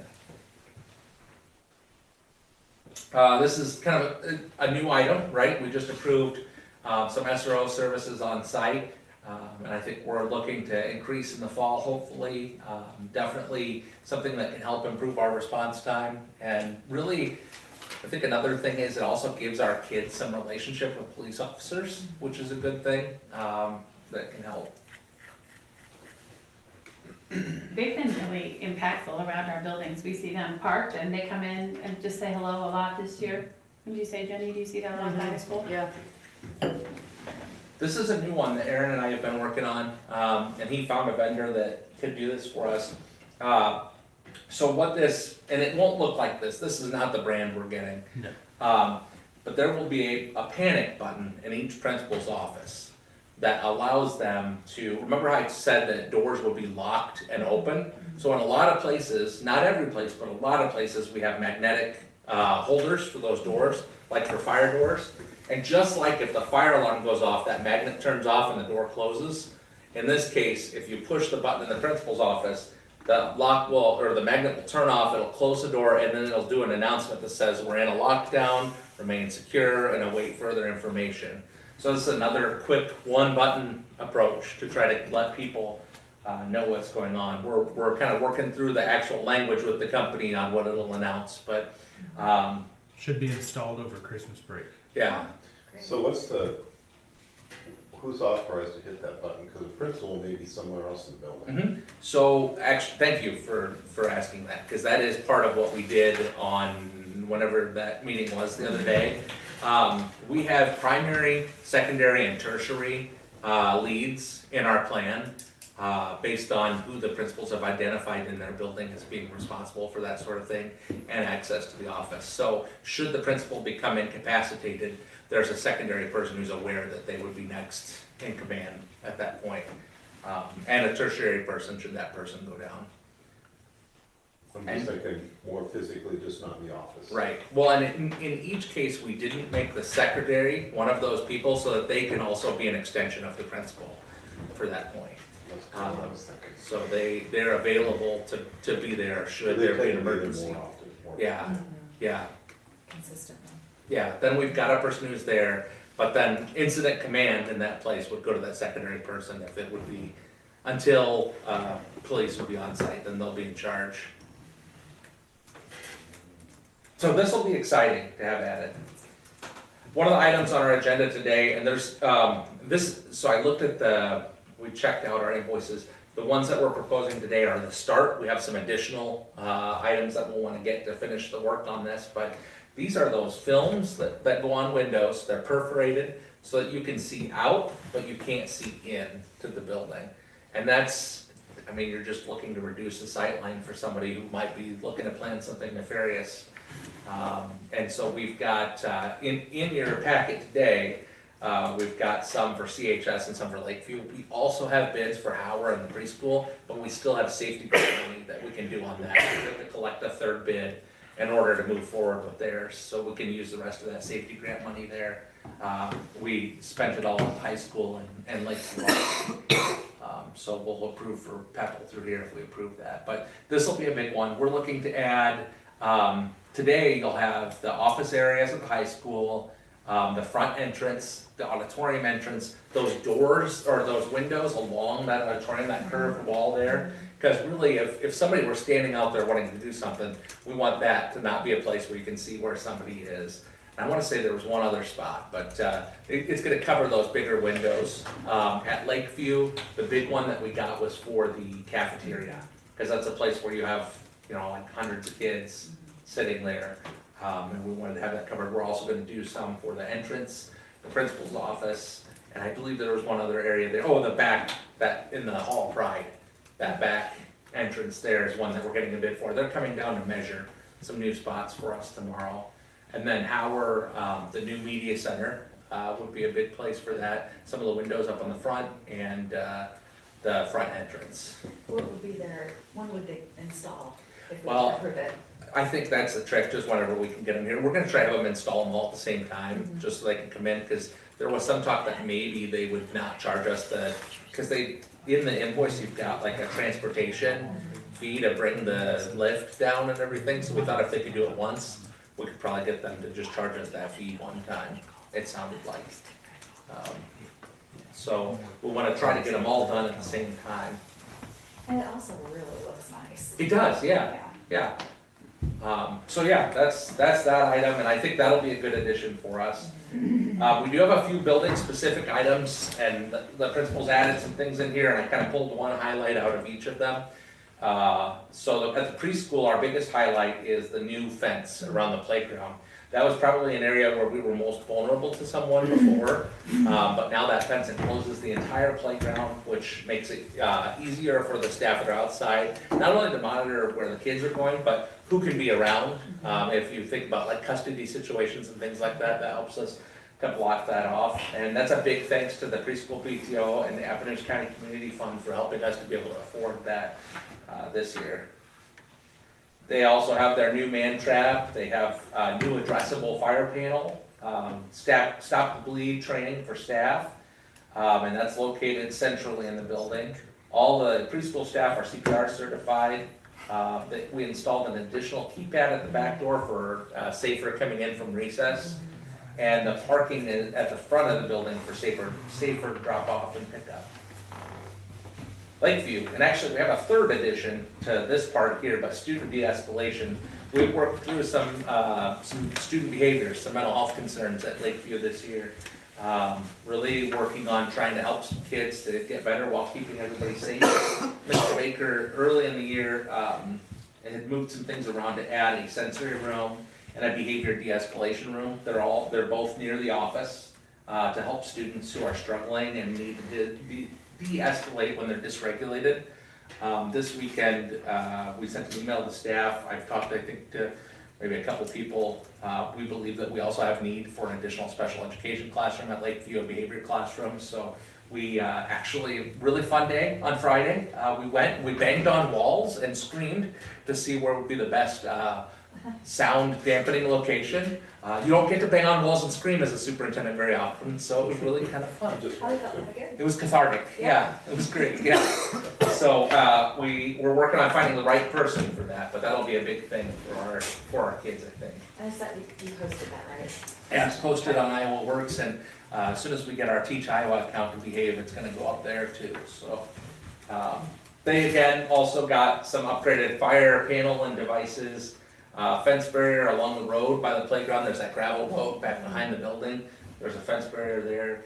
This is kind of a new item, right? We just approved some SRO services on site, and I think we're looking to increase in the fall, hopefully. Definitely something that can help improve our response time. And really, I think another thing is it also gives our kids some relationship with police officers, which is a good thing that can help. They've been really impactful around our buildings. We see them parked and they come in and just say hello a lot this year. Would you say, Jenny, do you see that a lot in high school? Yeah. This is a new one that Aaron and I have been working on, and he found a vendor that could do this for us. So what this, and it won't look like this is not the brand we're getting. No. But there will be a panic button in each principal's office that allows them to, remember how I said that doors will be locked and open? So in a lot of places, not every place, but a lot of places, we have magnetic holders for those doors, like for fire doors. And just like if the fire alarm goes off, that magnet turns off and the door closes. In this case, if you push the button in the principal's office, the lock will, or the magnet will turn off, it'll close the door, and then it'll do an announcement that says we're in a lockdown, remain secure, and await further information. So this is another quick one-button approach to try to let people know what's going on. We're kind of working through the actual language with the company on what it'll announce, but Should be installed over Christmas break. yeah. So who's authorized to hit that button? Because the principal may be somewhere else in the building. So actually, thank you for asking that, because that is part of what we did on whenever that meeting was the other day. We have primary, secondary, and tertiary leads in our plan based on who the principals have identified in their building as being responsible for that sort of thing and access to the office. So should the principal become incapacitated, there's a secondary person who's aware that they would be next in command at that point. And a tertiary person should that person go down. I'm just thinking more physically, just not in the office. Right, well, and in each case, we didn't make the secretary one of those people so that they can also be an extension of the principal for that point. That's kind of what I was thinking. So they're available to be there should They there be tend an to be there emergency. more often, more Yeah, yeah, Consistently. yeah, then we've got a person who's there, but then incident command in that place would go to that secondary person if it would be, until police would be on site, then they'll be in charge. So this will be exciting to have added. One of the items on our agenda today, and there's so I looked at we checked out our invoices. The ones that we're proposing today are the start. We have some additional items that we'll want to get to finish the work on this, but these are those films that go on windows. They're perforated so that you can see out, but you can't see in to the building. And that's, I mean, you're just looking to reduce the sight line for somebody who might be looking to plan something nefarious. And so we've got, in your packet today, we've got some for CHS and some for Lakeview. We also have bids for Howard and the preschool, but we still have safety grant money that we can do on that. We have to collect a third bid in order to move forward with theirs, so we can use the rest of that safety grant money there. We spent it all on high school and Lakeview. So we'll approve for Pepple through here if we approve that. But this will be a big one. We're looking to add, today you'll have the office areas at the high school, the front entrance, the auditorium entrance, those doors or those windows along that auditorium, that curved wall there. Because really, if somebody were standing out there wanting to do something, we want that to not be a place where you can see where somebody is. And I want to say there was one other spot, but it's going to cover those bigger windows. At Lakeview, the big one that we got was for the cafeteria, because that's a place where you have, like hundreds of kids sitting there. And we wanted to have that covered. We're also going to do some for the entrance, the principal's office, and I believe there was one other area there. Oh, the back, that in the Hall of Pride, that back entrance there is one that we're getting a bid for. They're coming down to measure some new spots for us tomorrow. And then Howard, the new media center, would be a big place for that. Some of the windows up on the front and the front entrance. What would be when would they install, if we Well, approve it? I think that's the trick, just whenever we can get them here. We're gonna try to have them install them all at the same time, just so they can come in, because there was some talk that maybe they would not charge us because in the invoice, you've got like a transportation fee to bring the lift down and everything, so we thought if they could do it once, we could probably get them to just charge us that fee one time, it sounded like. So we wanna try to get them all done at the same time. And it also really looks nice. It does, yeah. Yeah. So yeah, that's that item, and I think that'll be a good addition for us. We do have a few building specific items, and the principal's added some things in here, and I kind of pulled one highlight out of each of them. So at the preschool, our biggest highlight is the new fence around the playground. That was probably an area where we were most vulnerable to someone before, but now that fence encloses the entire playground, which makes it easier for the staff that are outside, not only to monitor where the kids are going, but who can be around. If you think about like custody situations and things like that, that helps us to block that off. And that's a big thanks to the preschool PTO and the Appalachian County Community Fund for helping us to be able to afford that this year. They also have their new man trap, they have a new addressable fire panel, stop the bleed training for staff, and that's located centrally in the building. All the preschool staff are CPR certified. We installed an additional keypad at the back door for safer coming in from recess, and the parking at the front of the building for safer drop off and pickup. Lakeview, and actually we have a third addition to this part here, but student de-escalation. We've worked through some student behaviors, some mental health concerns at Lakeview this year. Really working on trying to help some kids to get better while keeping everybody safe. Mr. Baker, early in the year, had moved some things around to add a sensory room and a behavior de-escalation room. They're both near the office to help students who are struggling and need to de-escalate when they're dysregulated. This weekend, we sent an email to staff. I've talked, I think, to maybe a couple people. We believe that we also have need for an additional special education classroom at Lakeview, a behavior classroom. So we actually, really fun day on Friday. We banged on walls and screamed to see where would be the best sound dampening location. You don't get to bang on walls and scream as a superintendent very often, so it was really kind of fun. How did that look again? It was cathartic, yeah, it was great, yeah. So, we're working on finding the right person for that, but that'll be a big thing for our kids, I think. I said you posted that, right? And it's posted on Iowa Works, and as soon as we get our Teach Iowa account to behave, it's gonna go up there too, so. They again also got some upgraded fire panel and devices. Fence barrier along the road by the playground. There's that gravel road back behind the building. There's a fence barrier there.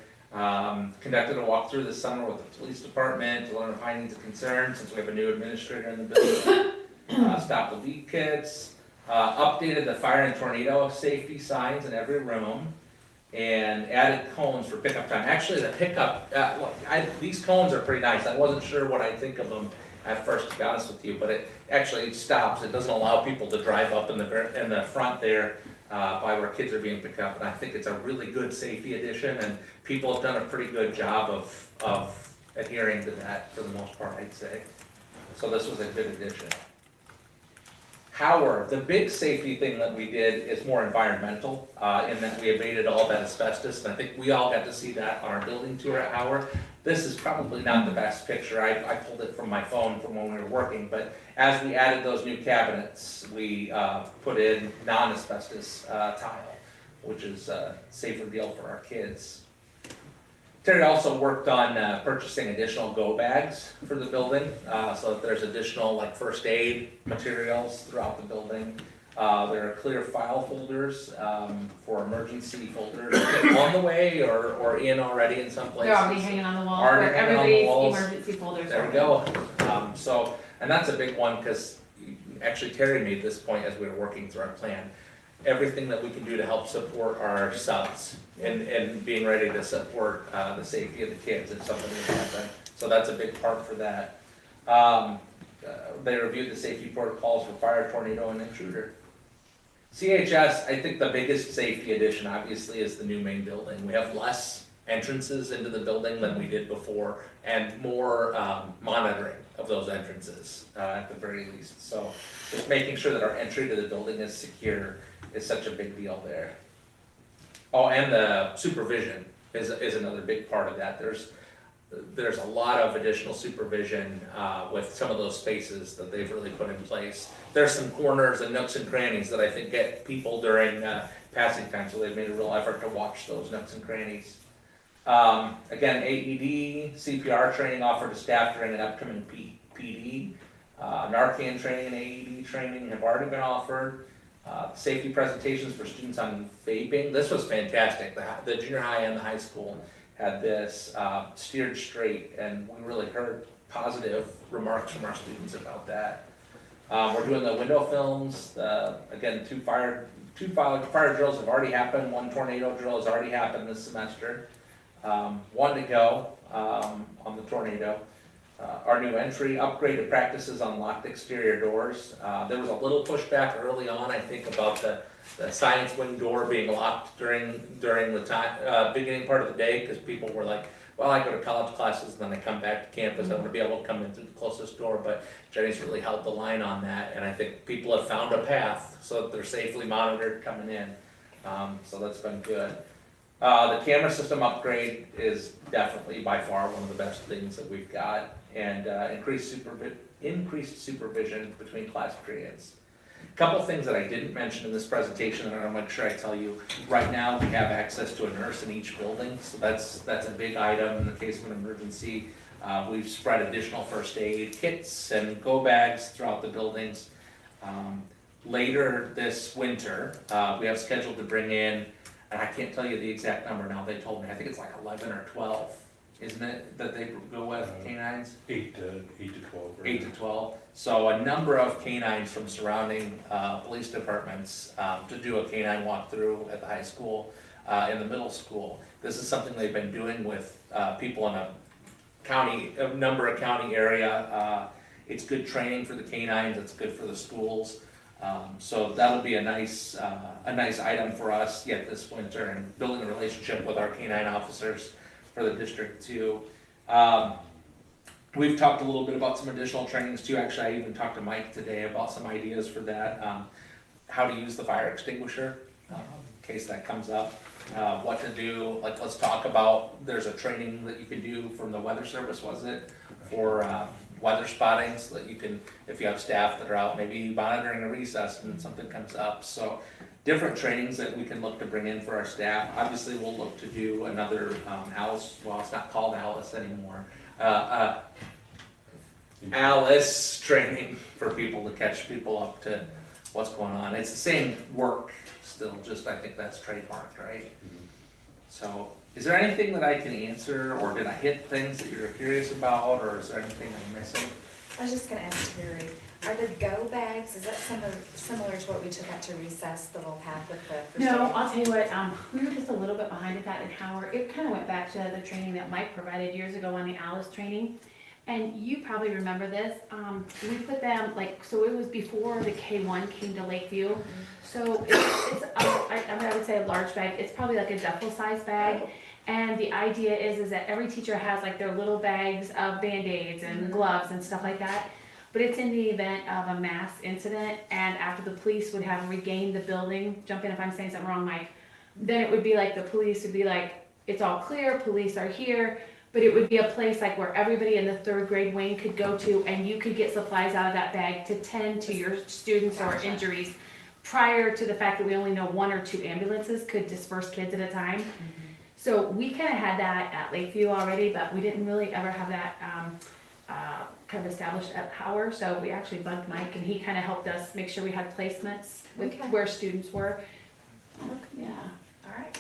Conducted a walkthrough this summer with the police department to learn findings of concern since we have a new administrator in the building. Stop the leak kits. Updated the fire and tornado safety signs in every room. And added cones for pickup time. Actually, the pickup, these cones are pretty nice. I wasn't sure what I'd think of them at first, to be honest with you, but it actually stops. It doesn't allow people to drive up in the front there by where kids are being picked up, and I think it's a really good safety addition, and people have done a pretty good job of adhering to that for the most part, I'd say. So this was a good addition. Howard, the big safety thing that we did is more environmental, in that we abated all that asbestos, and I think we all got to see that on our building tour at Howard. This is probably not the best picture. I pulled it from my phone from when we were working, but as we added those new cabinets, we put in non-asbestos tile, which is a safer deal for our kids. Terry also worked on purchasing additional go bags for the building, so that there's additional like first aid materials throughout the building. There are clear file folders for emergency folders on the way or in already in some places. They're already hanging on the wall. Already hanging on the walls. Emergency folders. There we go. So, and that's a big one because actually Terry made this point as we were working through our plan. Everything that we can do to help support our subs and being ready to support the safety of the kids if something would happen. So that's a big part for that. They reviewed the safety protocols for fire, tornado, and intruder. CHS, I think the biggest safety addition obviously is the new main building. We have less entrances into the building than we did before, and more monitoring of those entrances at the very least. So just making sure that our entry to the building is secure is such a big deal there. Oh, and the supervision is another big part of that. There's a lot of additional supervision with some of those spaces that they've really put in place. There's some corners and nooks and crannies that I think get people during passing time, so they've made a real effort to watch those nooks and crannies. Again, AED, CPR training offered to staff during an upcoming PD. Narcan training and AED training have already been offered. Safety presentations for students on vaping. This was fantastic. The junior high and the high school had this steered straight, and we really heard positive remarks from our students about that. We're doing the window films. Again, two fire drills have already happened. One tornado drill has already happened this semester. One to go on the tornado. Our new entry, upgraded practices on locked exterior doors. There was a little pushback early on, I think, about the science wing door being locked during the time, beginning part of the day, because people were like, well, I go to college classes and then I come back to campus, I want to be able to come in through the closest door, but Jenny's really held the line on that, and I think people have found a path so that they're safely monitored coming in. So that's been good. The camera system upgrade is definitely by far one of the best things that we've got, and increased supervision between class periods. A couple things that I didn't mention in this presentation, and I'll make sure I tell you. Right now, we have access to a nurse in each building, so that's a big item in the case of an emergency. We've spread additional first aid kits and go bags throughout the buildings. Later this winter, we have scheduled to bring in, and I can't tell you the exact number now, they told me, I think it's like 11 or 12, isn't it, that they go with canines? 8 to 12. 8 to 12. So a number of canines from surrounding police departments to do a canine walkthrough at the high school, in the middle school. This is something they've been doing with people in a number of county area. It's good training for the canines, it's good for the schools. So that'll be a nice item for us yet this winter, and building a relationship with our canine officers for the district too. We've talked a little bit about some additional trainings too. Actually, I even talked to Mike today about some ideas for that. How to use the fire extinguisher, in case that comes up. What to do, like let's talk about, there's a training that you can do from the weather service, was it? For weather spotting, so that you can, if you have staff that are out maybe monitoring a recess and something comes up. So different trainings that we can look to bring in for our staff. Obviously, we'll look to do another Alice, well, it's not called Alice anymore. Alice training for people to catch people up to what's going on. It's the same work still, just I think that's trademarked, right? Mm-hmm. So is there anything that I can answer, or did I hit things that you're curious about, or is there anything I'm missing? I was just gonna ask Terry, are the go bags, is that similar to what we took out to recess, the little pack with the first No, aid? I'll tell you what, we were just a little bit behind at that in Howard. It kind of went back to the training that Mike provided years ago on the Alice training. And you probably remember this, we put them, like, so it was before the K1 came to Lakeview. So it's I would say a large bag, it's probably like a duffel size bag. And the idea is that every teacher has like their little bags of Band-Aids and gloves and stuff like that. But it's in the event of a mass incident, and after the police would have regained the building, jump in if I'm saying something wrong, Mike, then it would be like the police would be like, it's all clear, police are here. But it would be a place like where everybody in the third grade wing could go to, and you could get supplies out of that bag to tend to your students or injuries, prior to the fact that we only know 1 or 2 ambulances could disperse kids at a time. Mm-hmm. So we kind of had that at Lakeview already, but we didn't really ever have that kind of established at Howard. So we actually bugged Mike, and he kind of helped us make sure we had placements with where students were. Okay. Yeah. All right.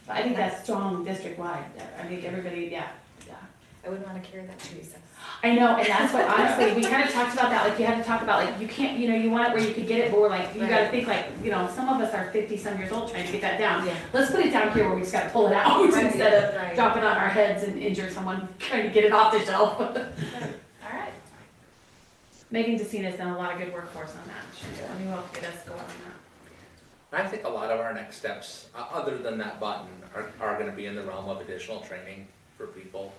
But I think that's strong district-wide. I think everybody, yeah. I wouldn't wanna carry that to recess. I know, and that's what, honestly, we kind of talked about that, like, you had to talk about, like, you can't, you want it where you could get it, but we're like, you gotta think, like, some of us are 50-some years old trying to get that down. Yeah. Let's put it down here where we just gotta pull it out, instead of dropping on our heads and injure someone trying to get it off the shelf. All right. Megan Decina's done a lot of good work for us on that. She will get us going on that. I think a lot of our next steps, other than that button, are gonna be in the realm of additional training for people.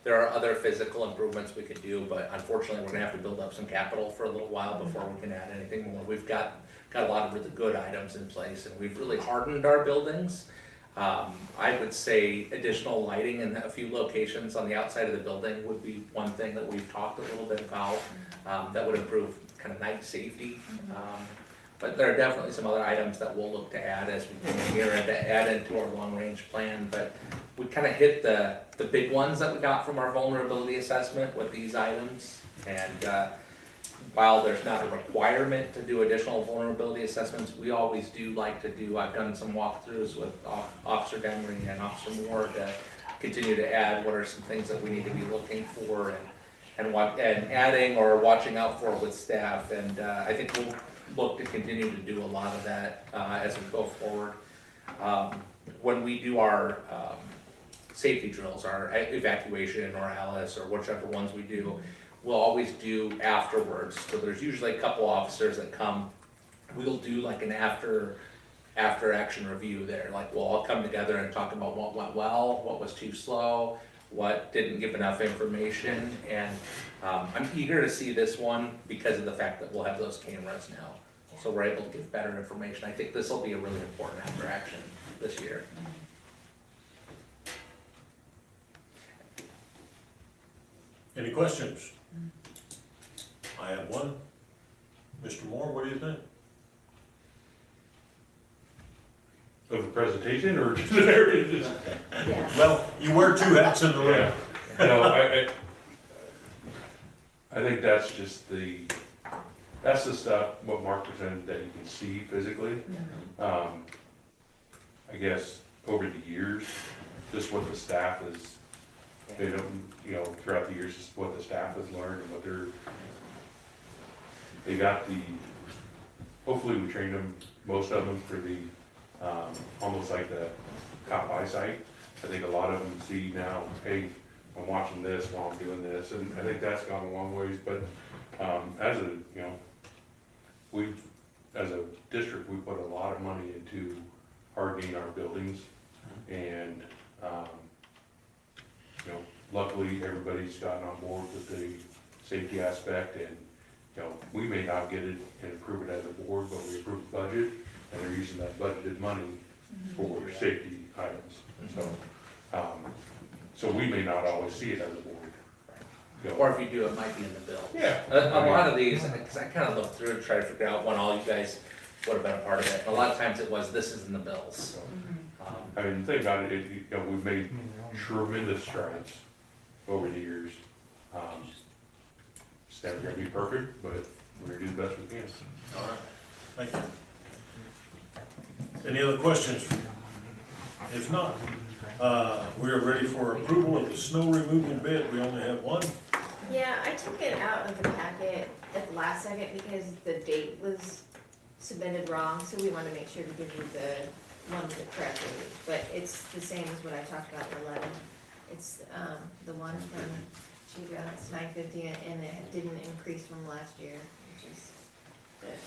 There are other physical improvements we could do, but unfortunately, we're gonna have to build up some capital for a little while before we can add anything more. We've got a lot of really good items in place, and we've really hardened our buildings. I would say additional lighting in a few locations on the outside of the building would be one thing that we've talked a little bit about, that would improve kind of night safety. But there are definitely some other items that we'll look to add as we come here and to add into our long-range plan. But we kind of hit the big ones that we got from our vulnerability assessment with these items. And while there's not a requirement to do additional vulnerability assessments, we always do like to do, I've done some walkthroughs with Officer Demery and Officer Moore to continue to add what are some things that we need to be looking for and adding or watching out for with staff. And I think we'll look to continue to do a lot of that as we go forward. When we do our safety drills, our evacuation or Alice or whichever ones we do, we'll always do afterwards. So there's usually a couple officers that come. We'll do like an after action review there. Like we'll all come together and talk about what went well, what was too slow, what didn't give enough information. And I'm eager to see this one because of the fact that we'll have those cameras now. So we're able to give better information. I think this will be a really important after action this year. Any questions? I have one. Mr. Moore, what do you think? Of the presentation or just the narrative? Well, you wear two hats in the room. Yeah. No, I think that's just that's the stuff, what Mark presented, that you can see physically. I guess over the years, just what the staff is, they don't, throughout the years, just what the staff has learned and what they got hopefully we trained them, most of them, for the, almost like the cop eyesight. I think a lot of them see now, hey, I'm watching this while I'm doing this, and I think that's gone a long ways, but, as a district, we put a lot of money into hardening our buildings, and, luckily, everybody's gotten on board with the safety aspect, and, we may not get it and approve it as a board, but we approve the budget, and they're using that budgeted money for safety items, so we may not always see it as a board. Or if you do, it might be in the bill. Yeah. A lot of these, because I kind of looked through and tried to figure out when all you guys would have been a part of it. And a lot of times it was, this is in the bills. I mean, the thing about it, we've made tremendous strides over the years. It's never gonna be perfect, but we're gonna do the best we can. All right, thank you. Any other questions? If not, we are ready for approval of the snow removal bid. We only have one. Yeah, I took it out of the packet at the last second because the date was submitted wrong, so we wanted to make sure to give you the one with the correct date. But it's the same as what I talked about in 11. It's the one from Chiga, it's $9.50, and it didn't increase from last year, which is good.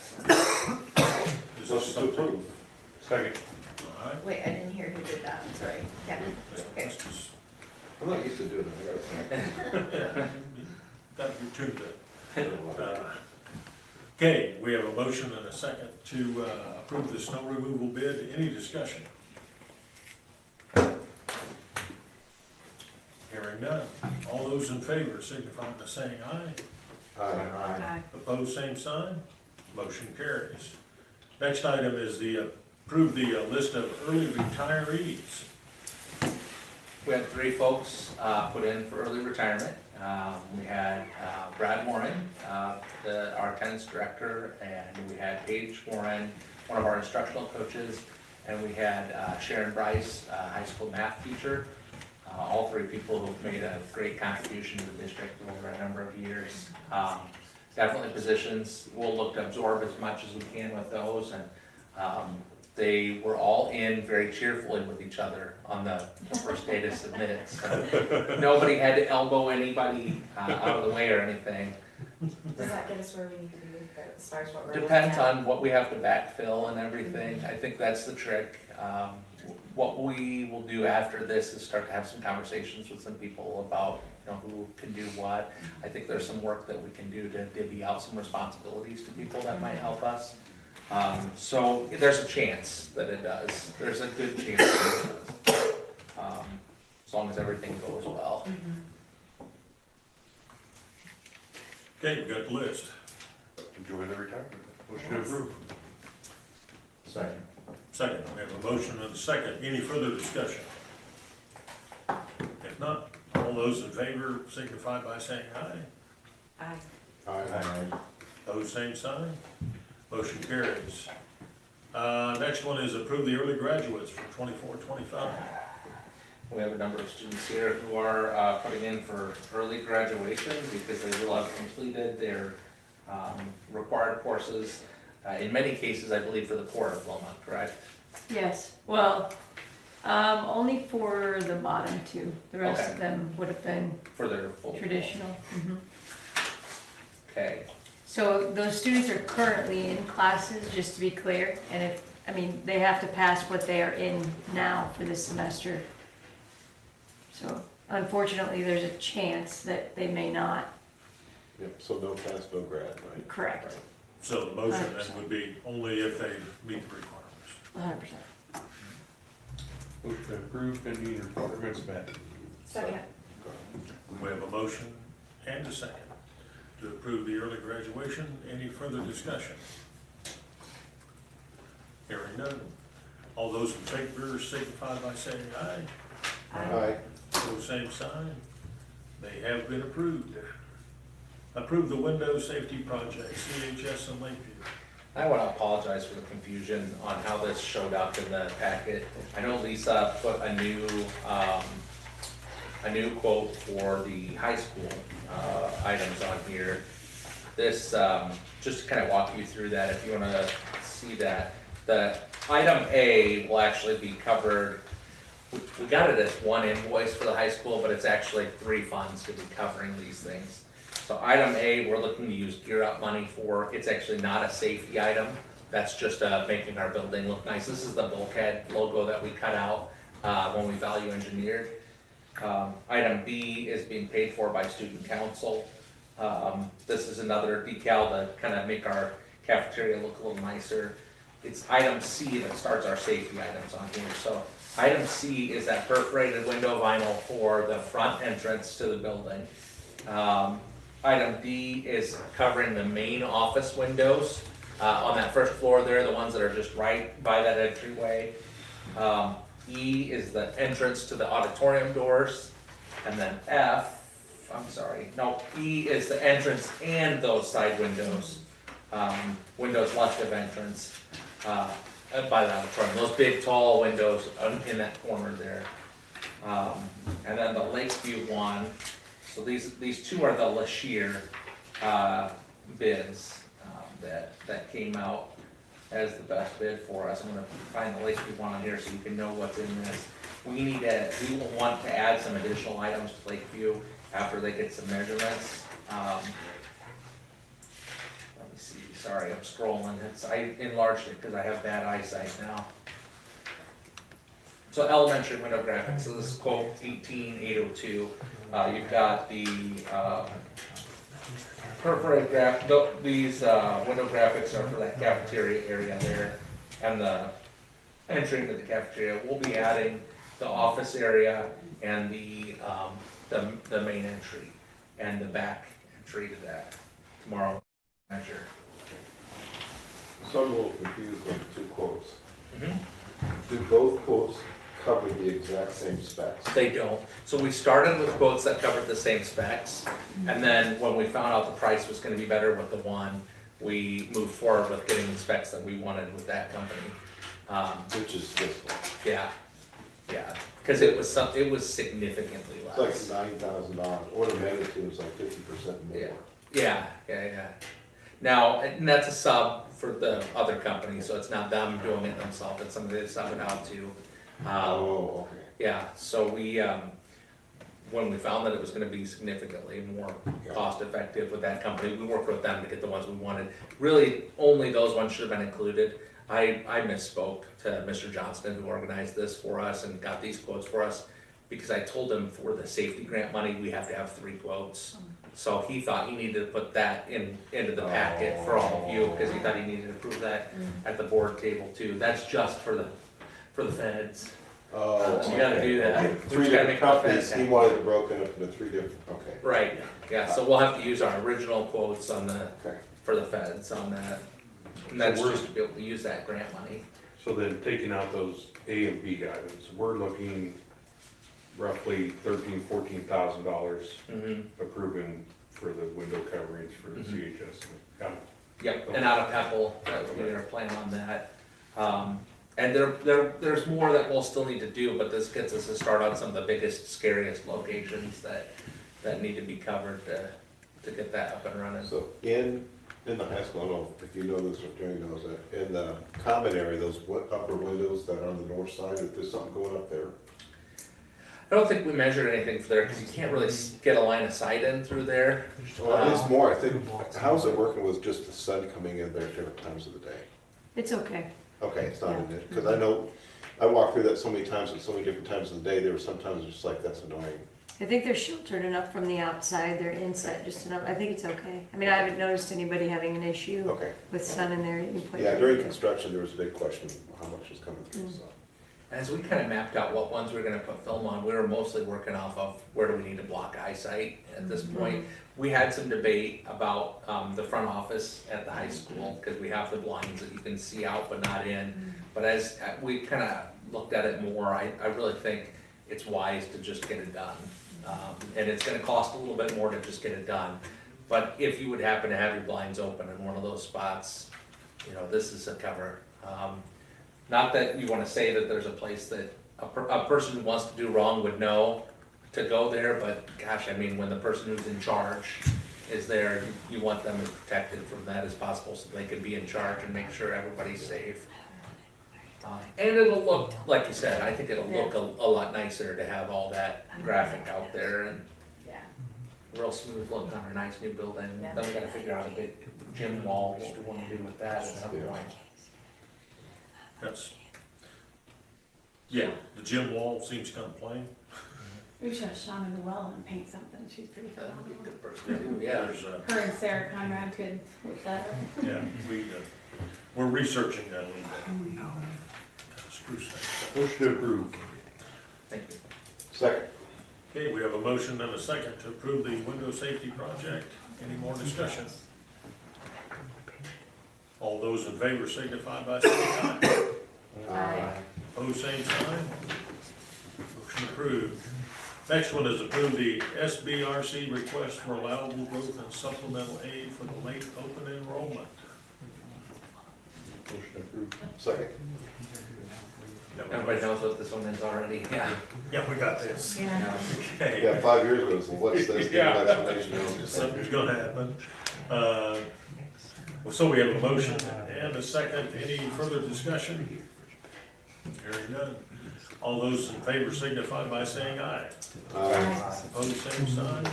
Is this approved? Second. All right. Wait, I didn't hear who did that, sorry. Kevin? Okay. I'm not used to doing that. Got your tune there. Okay, we have a motion and a second to approve the snow removal bid. Any discussion? Hearing none. All those in favor signify by saying aye. Aye. Opposed, same sign. Motion carries. Next item is approve the list of early retirees. We had 3 folks put in for early retirement. We had Brad Warren, our attendance director, and we had Paige Warren, one of our instructional coaches, and we had Sharon Bryce, high school math teacher. All 3 people who've made a great contribution to the district over a number of years. Definitely positions we'll look to absorb as much as we can with those, and they were all in very cheerfully with each other on the first day to submit. So nobody had to elbow anybody out of the way or anything. Does that get us where we need to be with as far as what we're looking Depends at? on what we have to backfill and everything, I think that's the trick. What we will do after this is start to have some conversations with some people about, you know, who can do what. I think there's some work that we can do to divvy out some responsibilities to people that might help us. So there's a chance that it does, there's a good chance that it does. As long as everything goes well. Okay, you've got the list. Enjoy the retirement. Motion to approve. Second. Second, we have a motion and a second. Any further discussion? If not, all those in favor signify by saying aye. Aye. Aye. Those same sign. Motion carries. Next one is approve the early graduates for 24-25. We have a number of students here who are putting in for early graduation because they will have completed their required courses. In many cases, I believe, for the core diploma, correct? Yes, well, only for the bottom two. The rest Okay. of them would have been For their full. traditional. Okay, So those students are currently in classes, just to be clear, and if, I mean, they have to pass what they are in now for this semester. So unfortunately, there's a chance that they may not. Yep, so no pass, no grad, right? Correct. So the motion then would be only if they meet the requirements. 100%. Motion to approve pending requirements met. Second. We have a motion and a second to approve the early graduation. Any further discussion? Hearing none. All those in favor signify by saying aye. Aye. Pose same sign. They have been approved. Approve the window safety project, CHS in Lakeview. I want to apologize for the confusion on how this showed up in the packet. I know Lisa put a new quote for the high school items on here. This, just to kind of walk you through that, if you want to see that. The item A will actually be covered, we got it as one invoice for the high school, but it's actually 3 funds to be covering these things. So item A, we're looking to use Gear Up money for, it's actually not a safety item, that's just making our building look nice. This is the bulkhead logo that we cut out when we value engineered. Item B is being paid for by student council. This is another decal to kind of make our cafeteria look a little nicer. It's item C that starts our safety items on here. So item C is that perforated window vinyl for the front entrance to the building. Item D is covering the main office windows on that first floor there, the ones that are just right by that entryway. E is the entrance to the auditorium doors. And then E is the entrance and those side windows. Windows left of entrance by the auditorium, those big tall windows in that corner there. And then the Lakeview one, so these two are the Lashir bids that came out as the best bid for us. I'm gonna find the Lakeview one on here so you can know what's in this. We will want to add some additional items to Lakeview after they get some measurements. Let me see, sorry, I'm scrolling. I enlarged it because I have bad eyesight now. So elementary window graphics, so this is quote 18802. You've got the perforated these window graphics are for that cafeteria area there, and the entry to the cafeteria. We'll be adding the office area and the main entry and the back entry to that tomorrow measure. So I'm a little confused with the 2 quotes. Mm-hmm. Do both quotes cover the exact same specs? They don't. So we started with quotes that covered the same specs, and then when we found out the price was gonna be better with the one, we moved forward with getting the specs that we wanted with that company. Which is this one? Yeah, because it was significantly It's less. like $9,000, order of magnitude is like 50% more. Yeah. Now, and that's a sub for the other company, so it's not them doing it themselves, it's somebody that's subbing out to. Oh, okay. Yeah, so when we found that it was gonna be significantly more cost effective with that company, we worked with them to get the ones we wanted. Really, only those ones should have been included. I misspoke to Mr. Johnston, who organized this for us and got these quotes for us, because I told him for the safety grant money, we have to have 3 quotes. So he thought he needed to put that into the packet for all of you, because he thought he needed to approve that at the board table too. That's just for the feds. Oh. You gotta do that. We Three just gotta different make the companies, feds he happy. wanted it broken up into 3 different, okay. Right, yeah, so we'll have to use our original quotes on Okay. for the feds on that. And that's just to be able to use that grant money. So then taking out those A and B items, we're looking roughly $14,000 approving for the window coverings for the CHS. Got it. Yep, and out of Pebble, we are planning on that. And there's more that we'll still need to do, but this gets us to start on some of the biggest, scariest locations that need to be covered to get that up and running. So in the high school, I don't know if you know this or Jerry knows that, in the common area, those upper windows that are on the north side, if there's something going up there. I don't think we measured anything for there, because you can't really get a line of sight in through there. Well, it's more, I think, how's it working with just the sun coming in there at different times of the day? It's okay. Okay, it's not in it, because I know, I walked through that so many times at so many different times of the day, there were sometimes just like, that's annoying. I think they're sheltered enough from the outside, they're inside just enough, I think it's okay. I mean, I haven't noticed anybody having an issue Okay. with sun in there. You can put Yeah, it during in. construction, there was a big question how much was coming through, so. As we kind of mapped out what ones we we're gonna put film on, we were mostly working off of where do we need to block eyesight at this point. We had some debate about the front office at the high school, because we have the blinds that you can see out but not in. But as we kind of looked at it more, I really think it's wise to just get it done. And it's gonna cost a little bit more to just get it done. But if you would happen to have your blinds open in one of those spots, you know, this is a cover. Not that you wanna say that there's a place that a person who wants to do wrong would know to go there, but gosh, I mean, when the person who's in charge is there, you want them as protected from that as possible, so they can be in charge and make sure everybody's safe. And it'll look, like you said, I think it'll look a lot nicer to have all that graphic out there and real smooth look on our nice new building. Then we gotta figure out a big gym wall, what we wanna do with that at some point. That's, yeah, the gym wall seems kind of plain. We should have Shauna Noel and paint something, she's pretty That'd be a phenomenal. good person to do, yeah. There's, Her and Sarah Conrad could look that up. yeah, we're researching that a little bit. Spruce thing. Motion to approve. Thank you. Second. Okay, we have a motion and a second to approve the window safety project. Any more discussion? All those in favor signify by saying aye. Opposed, same sign. Motion approved. Next one is approve the SBRC request for allowable growth and supplemental aid for the late open enrollment. Motion approved. Second. Everybody knows what this one is already, yeah. Yeah, we got this. Okay. Yeah, 5 years ago, so what's this, give Yeah. an explanation. Something's gonna happen. So we have a motion and a second. Any further discussion? Hearing none. All those in favor signify by saying aye. Opposed, same sign.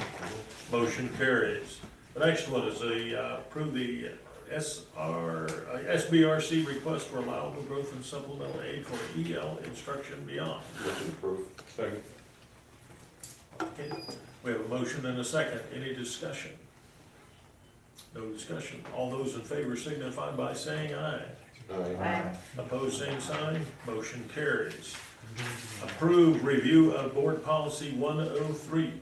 Motion carries. The next one is approve the SBRC request for allowable growth and supplemental aid for EL instruction beyond. Motion approved. Second. Okay. We have a motion and a second. Any discussion? No discussion. All those in favor signify by saying aye. Aye. Opposed, same sign. Motion carries. Approve review of board policy 103.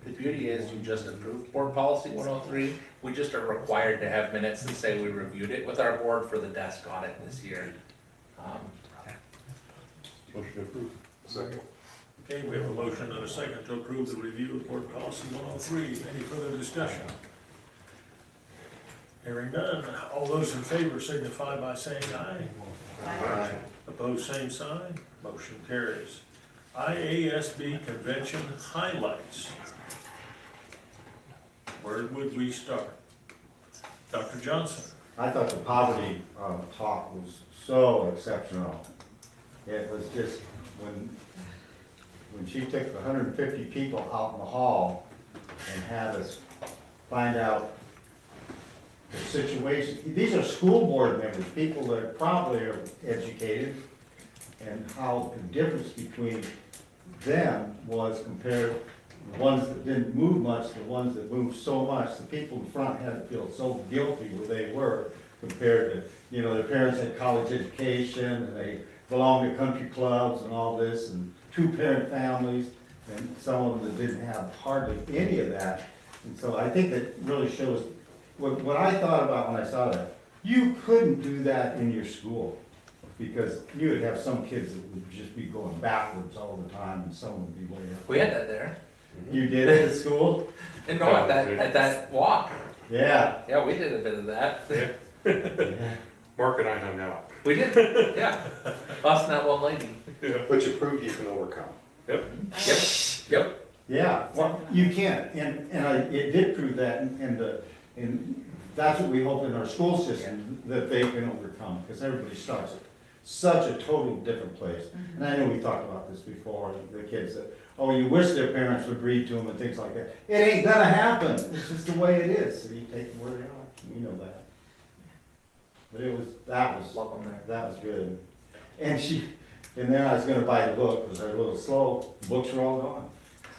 The beauty is you just approved board policy 103. We just are required to have minutes that say we reviewed it with our board for the desk audit this year. Motion approved. Second. Okay, we have a motion and a second to approve the review of board policy 103. Any further discussion? Hearing none. All those in favor signify by saying aye. Aye. Opposed, same sign. Motion carries. IASB convention highlights. Where would we start? Dr. Johnson? I thought the poverty talk was so exceptional. It was just, when when she took 150 people out in the hall and had us find out the situation. These are school board members, people that probably are educated, and how the difference between them was compared, the ones that didn't move much, the ones that moved so much, the people in front had to feel so guilty where they were compared to, you know, their parents had college education, and they belonged to country clubs and all this, and two-parent families, and some of them that didn't have hardly any of that. And so I think that really shows, what I thought about when I saw that, you couldn't do that in your school, because you would have some kids that would just be going backwards all the time, and some would be way up. We had that there. You did it at school? And no, at that walk. Yeah. Yeah, we did a bit of that. Yeah. Mark and I hung out. We did, yeah. Us and that one lady. But you proved you can overcome. Yep. Yep. Yeah, well, you can, and it did prove that, and that's what we hope in our school system, that they can overcome, because everybody starts at such a total different place. And I know we talked about this before, the kids that, oh, you wish their parents would read to them and things like that. It ain't gonna happen, it's just the way it is, so you take them where they are, we know that. But that was good. And then I was gonna buy the book, because they're a little slow, books are all gone.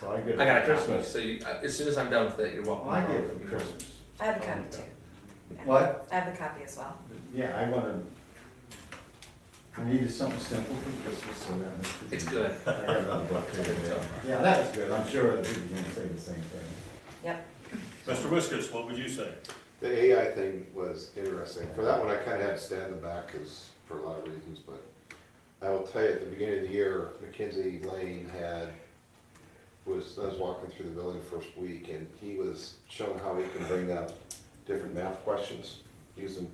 So I get it I got a for copy, Christmas. so as soon as I'm done with it, you're welcome. Well, I get it for Christmas. I have a copy too. Yeah. What? I have a copy as well. Yeah, I needed something simple for Christmas, so that. It's good. I have another book here. Yeah, that was good, I'm sure that people are gonna say the same thing. Yep. Mr. Wiskus, what would you say? The AI thing was interesting. For that one, I kind of had to stand in the back for a lot of reasons, but I will tell you, at the beginning of the year, Mackenzie Lane I was walking through the building the first week, and he was showing how he can bring up different math questions using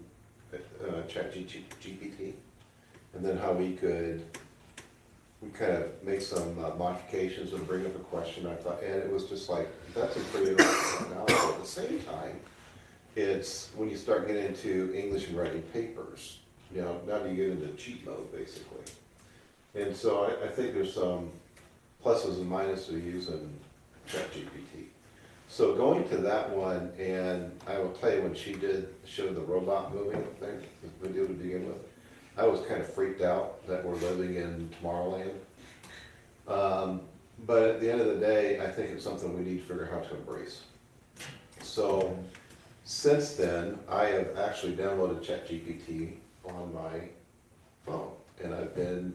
ChatGPT, and then how we kind of make some modifications and bring up a question. I thought, and it was just like, that's a pretty interesting technology. At the same time, it's when you start getting into English and writing papers, you know, now you get into cheat mode, basically. And so I think there's some pluses and minuses of using ChatGPT. So going to that one, and I will tell you, when she showed the robot moving thing, the video to begin with, I was kind of freaked out that we're living in Tomorrowland. But at the end of the day, I think it's something we need to figure out how to embrace. So since then, I have actually downloaded ChatGPT on my phone, and I've been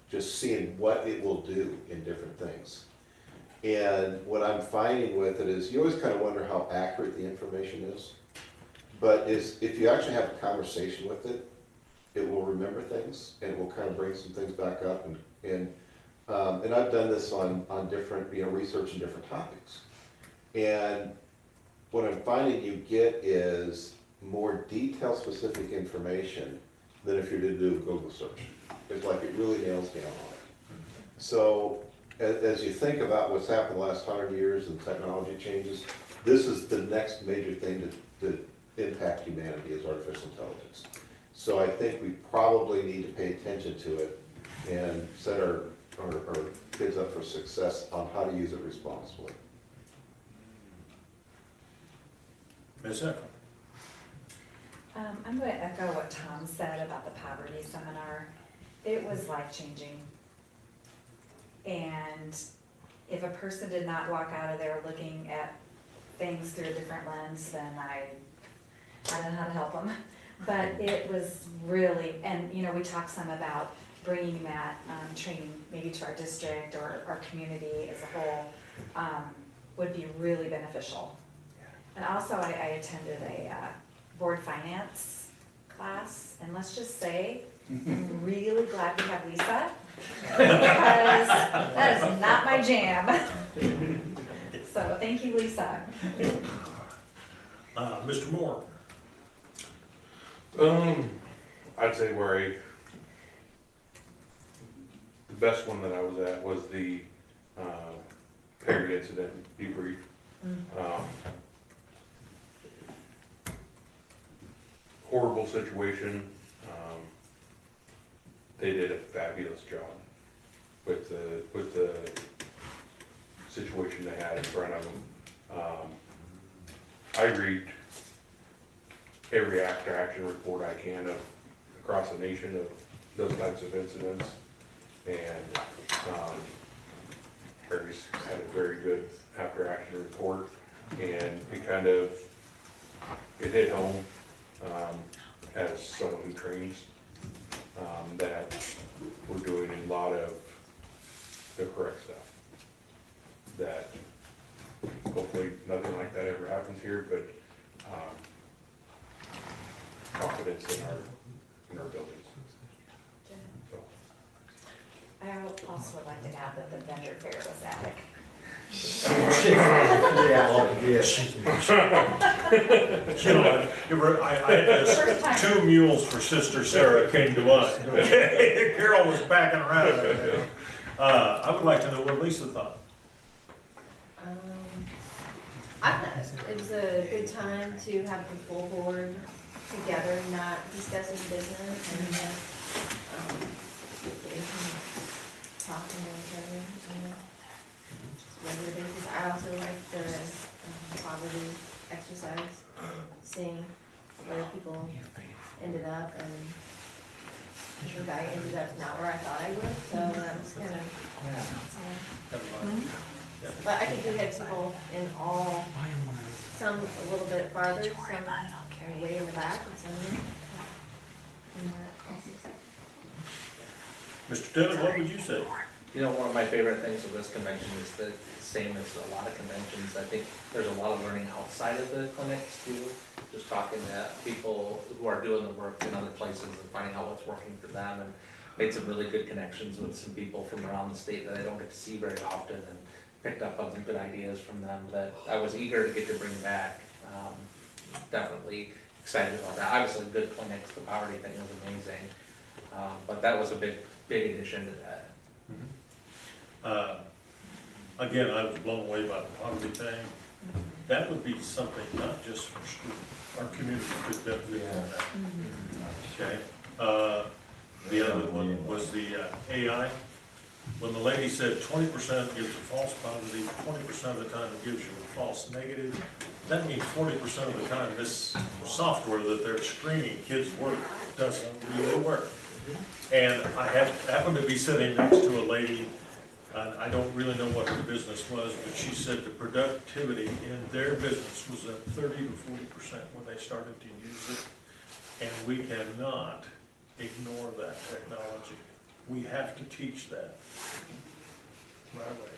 just seeing what it will do in different things. And what I'm finding with it is, you always kind of wonder how accurate the information is, but if you actually have a conversation with it, it will remember things, and it will kind of bring some things back up, and I've done this on different, research in different topics. And what I'm finding you get is more detail-specific information than if you did do a Google search. It's like it really nails down on it. So as you think about what's happened the last 100 years and technology changes, this is the next major thing to impact humanity, is artificial intelligence. So I think we probably need to pay attention to it and set our kids up for success on how to use it responsibly. Ms. Eckler? I'm going to echo what Tom said about the poverty seminar. It was life-changing. And if a person did not walk out of there looking at things through a different lens, then I don't know how to help them. But it was really, and we talked some about bringing that training maybe to our district or our community as a whole would be really beneficial. And also I attended a board finance class, and let's just say, I'm really glad we have Lisa, because that is not my jam. So thank you, Lisa. Mr. Moore? I'd say the best one that I was at was the Perry incident debrief. Horrible situation. They did a fabulous job with the situation they had in front of them. I read every after action report I can of across the nation of those types of incidents. And Harry's had a very good after action report, and it hit home as someone who trains that we're doing a lot of the correct stuff. That hopefully nothing like that ever happens here, but confidence in our buildings. So. I also would like to add that the vendor fair was epic. Yeah, You know, I had this, 2 mules for Sister Sarah came to mind. Carol was backing around. I would like to know what Lisa thought. It was a good time to have the full board together, not discussing business and talking to each other, just regular basis. I also like the poverty exercise, seeing where people ended up, and I think I ended up not where I thought I would, so that was kind of, but I think we had people in all, some a little bit farther, some way in the back, and some in Mr. Tennant, what would you say? You know, one of my favorite things of this convention is the same as a lot of conventions. I think there's a lot of learning outside of the clinics too. Just talking to people who are doing the work in other places and finding out what's working for them, and made some really good connections with some people from around the state that I don't get to see very often, and picked up on some good ideas from them that I was eager to get to bring back. Definitely excited about that. Obviously, good clinics, the poverty thing was amazing, but that was a big addition to that. Again, I was blown away by the poverty thing. That would be something not just for school, our community could benefit from that. Okay. The other one was the AI. When the lady said 20% gives a false positive, 20% of the time it gives you a false negative, that means 40% of the time this software that they're screening kids' work doesn't really work. And I happened to be sitting next to a lady, I don't really know what her business was, but she said the productivity in their business was at 30 to 40% when they started to use it. And we cannot ignore that technology. We have to teach that right away.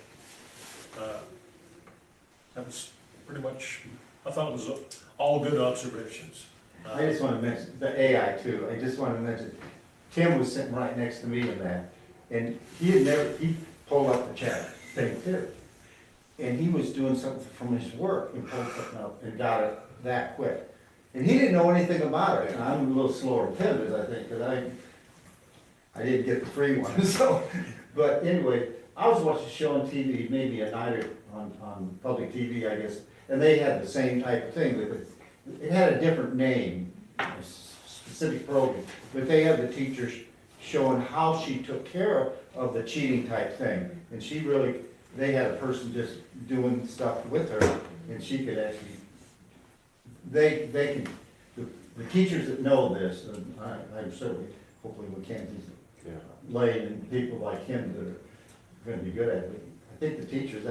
That was pretty much, I thought it was all good observations. I just want to mention the AI too. I just want to mention, Tim was sitting right next to me in that, and he pulled up the chat thing too. And he was doing something from his work and pulled something up and got it that quick. And he didn't know anything about it, and I'm a little slower than Tim is, I think, because I didn't get the free one, so. But anyway, I was watching a show on TV, maybe a night on public TV, I guess, and they had the same type of thing, but it had a different name, a specific program, but they had the teachers showing how she took care of the cheating type thing. And she really, they had a person just doing stuff with her, and she could actually, they can, the teachers that know this, and I'm certainly, hopefully we can't lay in people like him that are gonna be good at it. I think the teachers,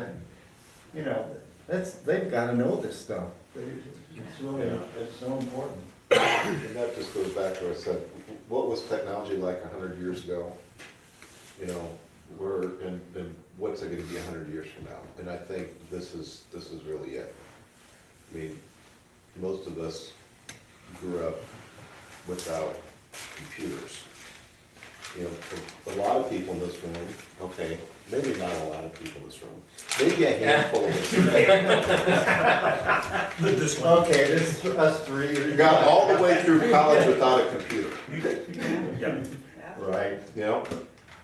they've gotta know this stuff. It's really, it's so important. And that just goes back to what I said, what was technology like 100 years ago? You know, and what's it gonna be 100 years from now? And I think this is really it. I mean, most of us grew up without computers. You know, a lot of people in this room, okay, maybe not a lot of people in this room, maybe a handful of us. Okay, this is us three. You got all the way through college without a computer. Right. You know?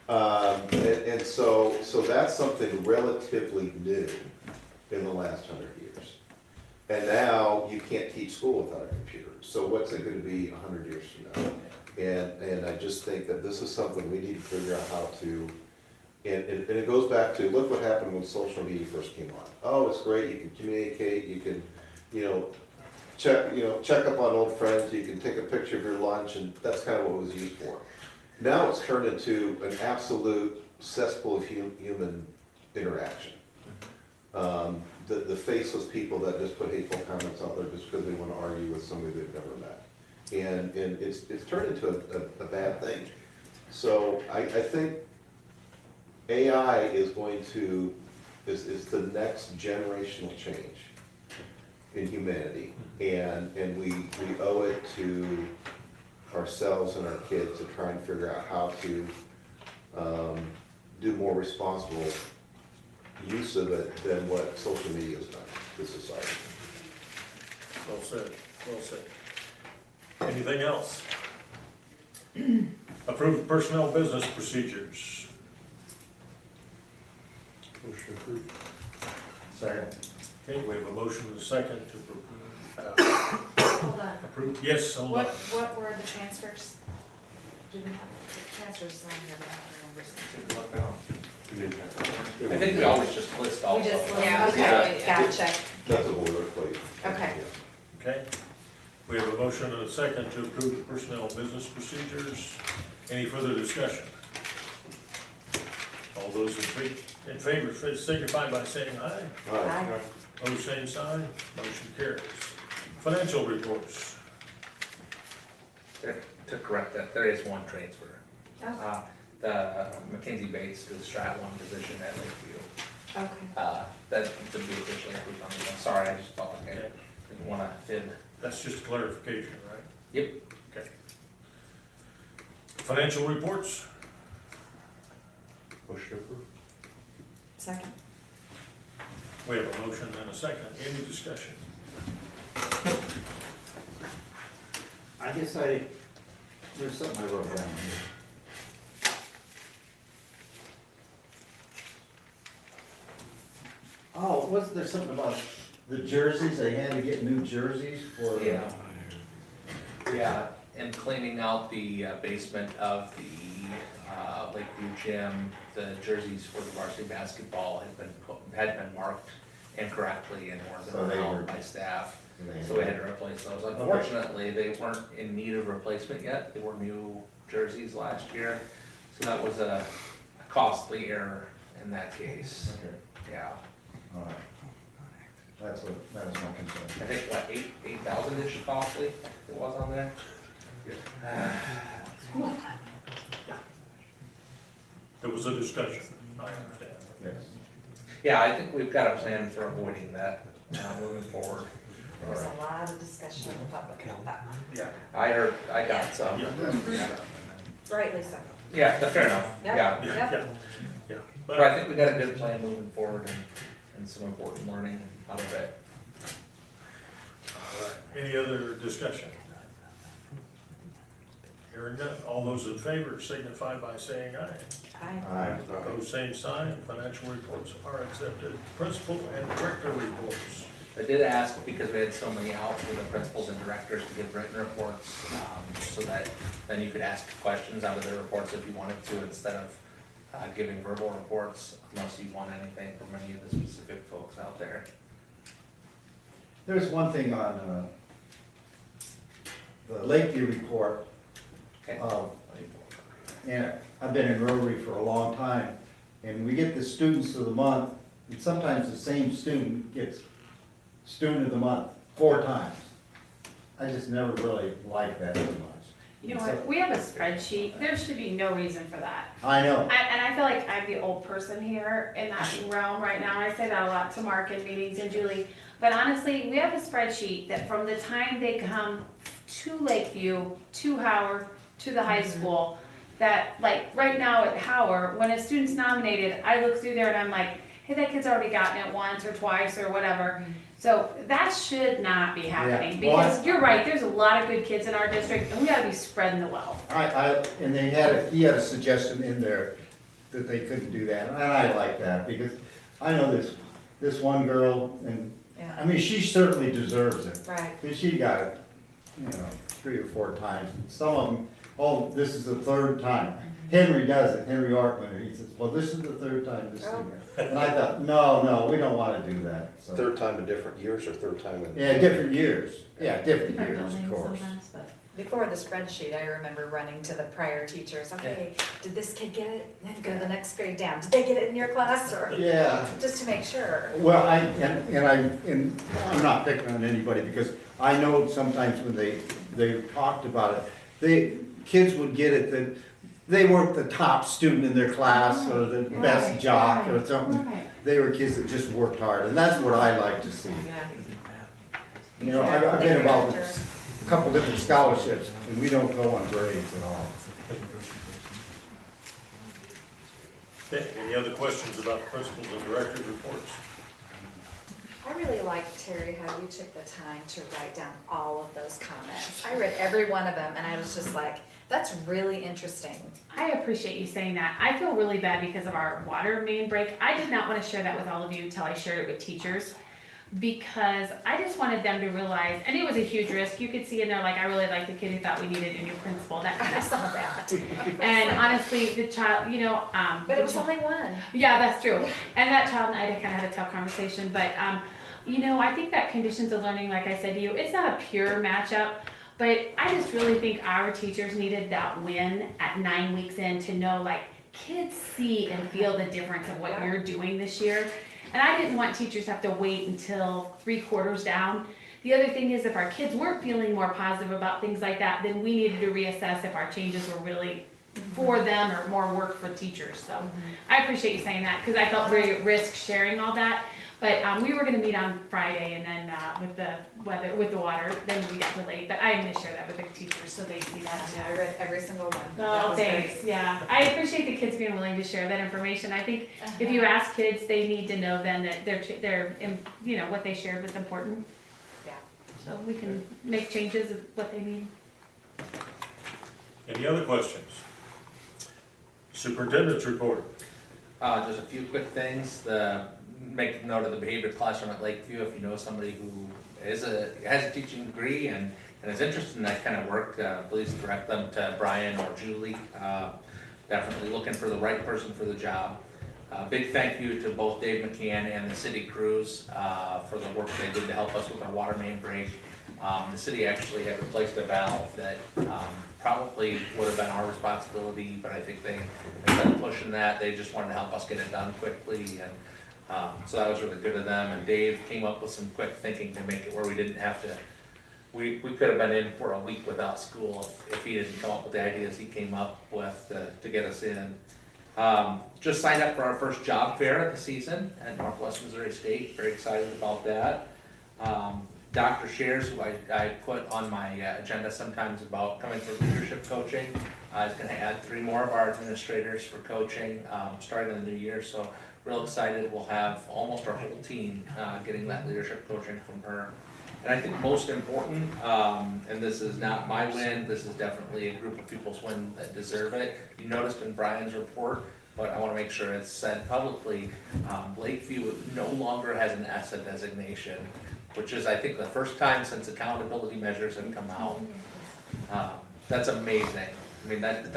And so that's something relatively new in the last 100 years. And now you can't teach school without a computer. So what's it gonna be 100 years from now? And I just think that this is something we need to figure out how to And it goes back to, look what happened when social media first came on. Oh, it's great, you can communicate, you can, check up on old friends, you can take a picture of your lunch, and that's kind of what it was used for. Now it's turned into an absolute cesspool of human interaction. The faceless people that just put hateful comments out there just because they want to argue with somebody they've never met. And it's turned into a bad thing. So I think AI is the next generational change in humanity. And we owe it to ourselves and our kids to try and figure out how to do more responsible use of it than what social media has done to society. Well said, well said. Anything else? Approved personnel business procedures. Motion approved. Second. Okay, we have a motion and a second to Hold on. approve. Yes, hold on. What were the transfers? Do we have the transfers on here? But I don't remember. We didn't have. I think we always just list all. We just, of them. Yeah, okay, yeah. gotcha. That's a boilerplate. Okay. Okay, we have a motion and a second to approve the personnel business procedures. Any further discussion? All those in favor signify by saying aye. All right. Aye. Opposed, same sign. Motion carries. Financial reports. To correct that, there is one transfer. Oh, The Mackenzie Bates to the Strat one position at Lakeview. okay. That to be officially approved on the, sorry, I just felt like I Okay. didn't wanna fib. That's just clarification, right? Yep. Okay. Financial reports. Motion approved. Second. We have a motion and a second. Any discussion? I guess there's something I wrote down here. Oh, wasn't there something about the jerseys, they had to get new jerseys for? Yeah. Yeah, and cleaning out the basement of the Lakeview gym, the jerseys for the varsity basketball had been marked incorrectly and So weren't they were- out by staff. they had- So we had to replace those. Unfortunately, they weren't in need of replacement yet. They were new jerseys last year. So that was a costly error in that case. Okay, Yeah. all right. That was my concern. I think what, 8,000-ish costly it was on there? There was a discussion. I understand. Yes. Yeah, I think we've got a plan for avoiding that moving forward. There was a lot of discussion in the public about that one. Yeah. I got some. Yeah. Rightly so. Yeah, that's fair enough. Yep. Yeah. Yeah. But I think we got a good plan moving forward and some important learning out of it. All right. Any other discussion? Hearing none. All those in favor signify by saying aye. Aye. Opposed, same sign. Financial reports are accepted. Principal and director reports. I did ask, because we had so many out for the principals and directors to give written reports, so that then you could ask questions out of their reports if you wanted to, instead of giving verbal reports, unless you want anything from any of the specific folks out there. There's one thing on the Lakeview report. Okay. And I've been in Rotary for a long time, and we get the students of the month, and sometimes the same student gets student of the month 4 times. I just never really liked that too much. You know what, we have a spreadsheet, there should be no reason for that. I know, And I feel like I'm the old person here in that realm right now, I say that a lot to Mark in meetings and Julie. But honestly, we have a spreadsheet that from the time they come to Lakeview, to Howard, to the high school, that like right now at Howard, when a student's nominated, I look through there and I'm like, hey, that kid's already gotten it once or twice or whatever. So that should not be happening, Yeah. Well, because you're right, there's a lot of good kids in our district, and we gotta be spreading the wealth. and he had a suggestion in there that they couldn't do that, and I like that, because I know this one girl, and, Yeah. I mean, she certainly deserves it. Right. Because she got it, 3 or 4 times, and some of them, oh, this is the 3rd time. Henry does it, Henry Artman, and he says, well, this is the third time this year. And I thought, no, we don't wanna do that, so. Third time in different years or third time in? Yeah, different years, yeah, different Different years, of buildings course. sometimes, but. Before the spreadsheet, I remember running to the prior teachers, okay, did this kid get it? Then go to the next grade down, did they get it in your class, or, Yeah. just to make sure. Well, and I'm not picking on anybody, because I know sometimes when they talked about it, kids would get it that they weren't the top student in their class, or the best Right, jock, or right, something. right. They were kids that just worked hard, and that's what I like to see. Yeah. You know, I've been involved in a couple different scholarships, and we don't go on grades at all. Okay, any other questions about the principals and directors reports? I really liked, Terry, how you took the time to write down all of those comments. I read every one of them, and I was just like, that's really interesting. I appreciate you saying that. I feel really bad because of our water main break. I did not want to share that with all of you until I shared it with teachers, because I just wanted them to realize, and it was a huge risk. You could see in there, like, I really liked the kid who thought we needed a new principal, that kind I of saw stuff. that. And honestly, the child, But it was only one. yeah, that's true. And that child and I kind of had a tough conversation, but, I think that conditions of learning, like I said to you, it's not a pure matchup, but I just really think our teachers needed that win at 9 weeks in to know, like, kids see and feel the difference of what you're doing this year. And I didn't want teachers to have to wait until 3 quarters down. The other thing is, if our kids weren't feeling more positive about things like that, then we needed to reassess if our changes were really for them or more work for teachers. So I appreciate you saying that, because I felt very at risk sharing all that. But we were gonna meet on Friday, and then with the weather, with the water, then we got delayed. But I'm gonna share that with the teachers so they see that too. I read every single one. That Oh, was thanks, great. yeah. I appreciate the kids being willing to share that information. I think if you ask kids, they need to know then that what they shared was important. Yeah. So we can make changes of what they need. Any other questions? Superintendent's report. Just a few quick things. Make note of the behavior classroom at Lakeview. If you know somebody who has a teaching degree and is interested in that kind of work, please direct them to Brian or Julie. Definitely looking for the right person for the job. Big thank you to both Dave McCann and the city crews for the work they did to help us with our water main break. The city actually had replaced a valve that probably would have been our responsibility, but I think they've been pushing that. They just wanted to help us get it done quickly, and so that was really good of them. And Dave came up with some quick thinking to make it where we didn't have to, we could have been in for a week without school if he didn't come up with the ideas he came up with to get us in. Just signed up for our first job fair of the season at Northwest Missouri State. Very excited about that. Dr. Shears, who I put on my agenda sometimes about coming for leadership coaching, is going to add 3 more of our administrators for coaching starting in the new year. So real excited. We'll have almost our whole team getting that leadership coaching from her. And I think most important, and this is not my win, this is definitely a group of people's win that deserve it. You noticed in Brian's report, but I want to make sure it's said publicly, Lakeview no longer has an ESSA designation, which is, I think, the first time since accountability measures have come out. That's amazing. I mean, that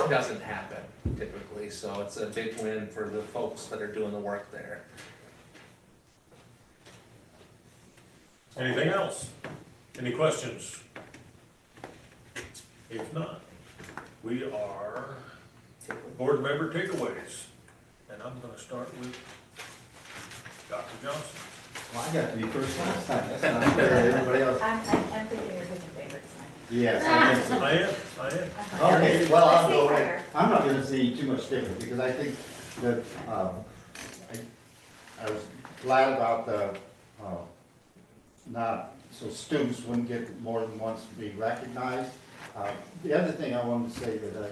doesn't happen typically, so it's a big win for the folks that are doing the work there. Anything else? Any questions? If not, we are board member takeaways. And I'm gonna start with Dr. Johnson. Well, I got to be first last time, that's not fair, everybody else. I'm thinking you're picking favorites. Yes, I think so. I am. Okay, well, I'll go Let's see right, I'm not gonna see too much difference, because I think that, I was glad about the, not, so students wouldn't get more than once to be recognized. The other thing I wanted to say that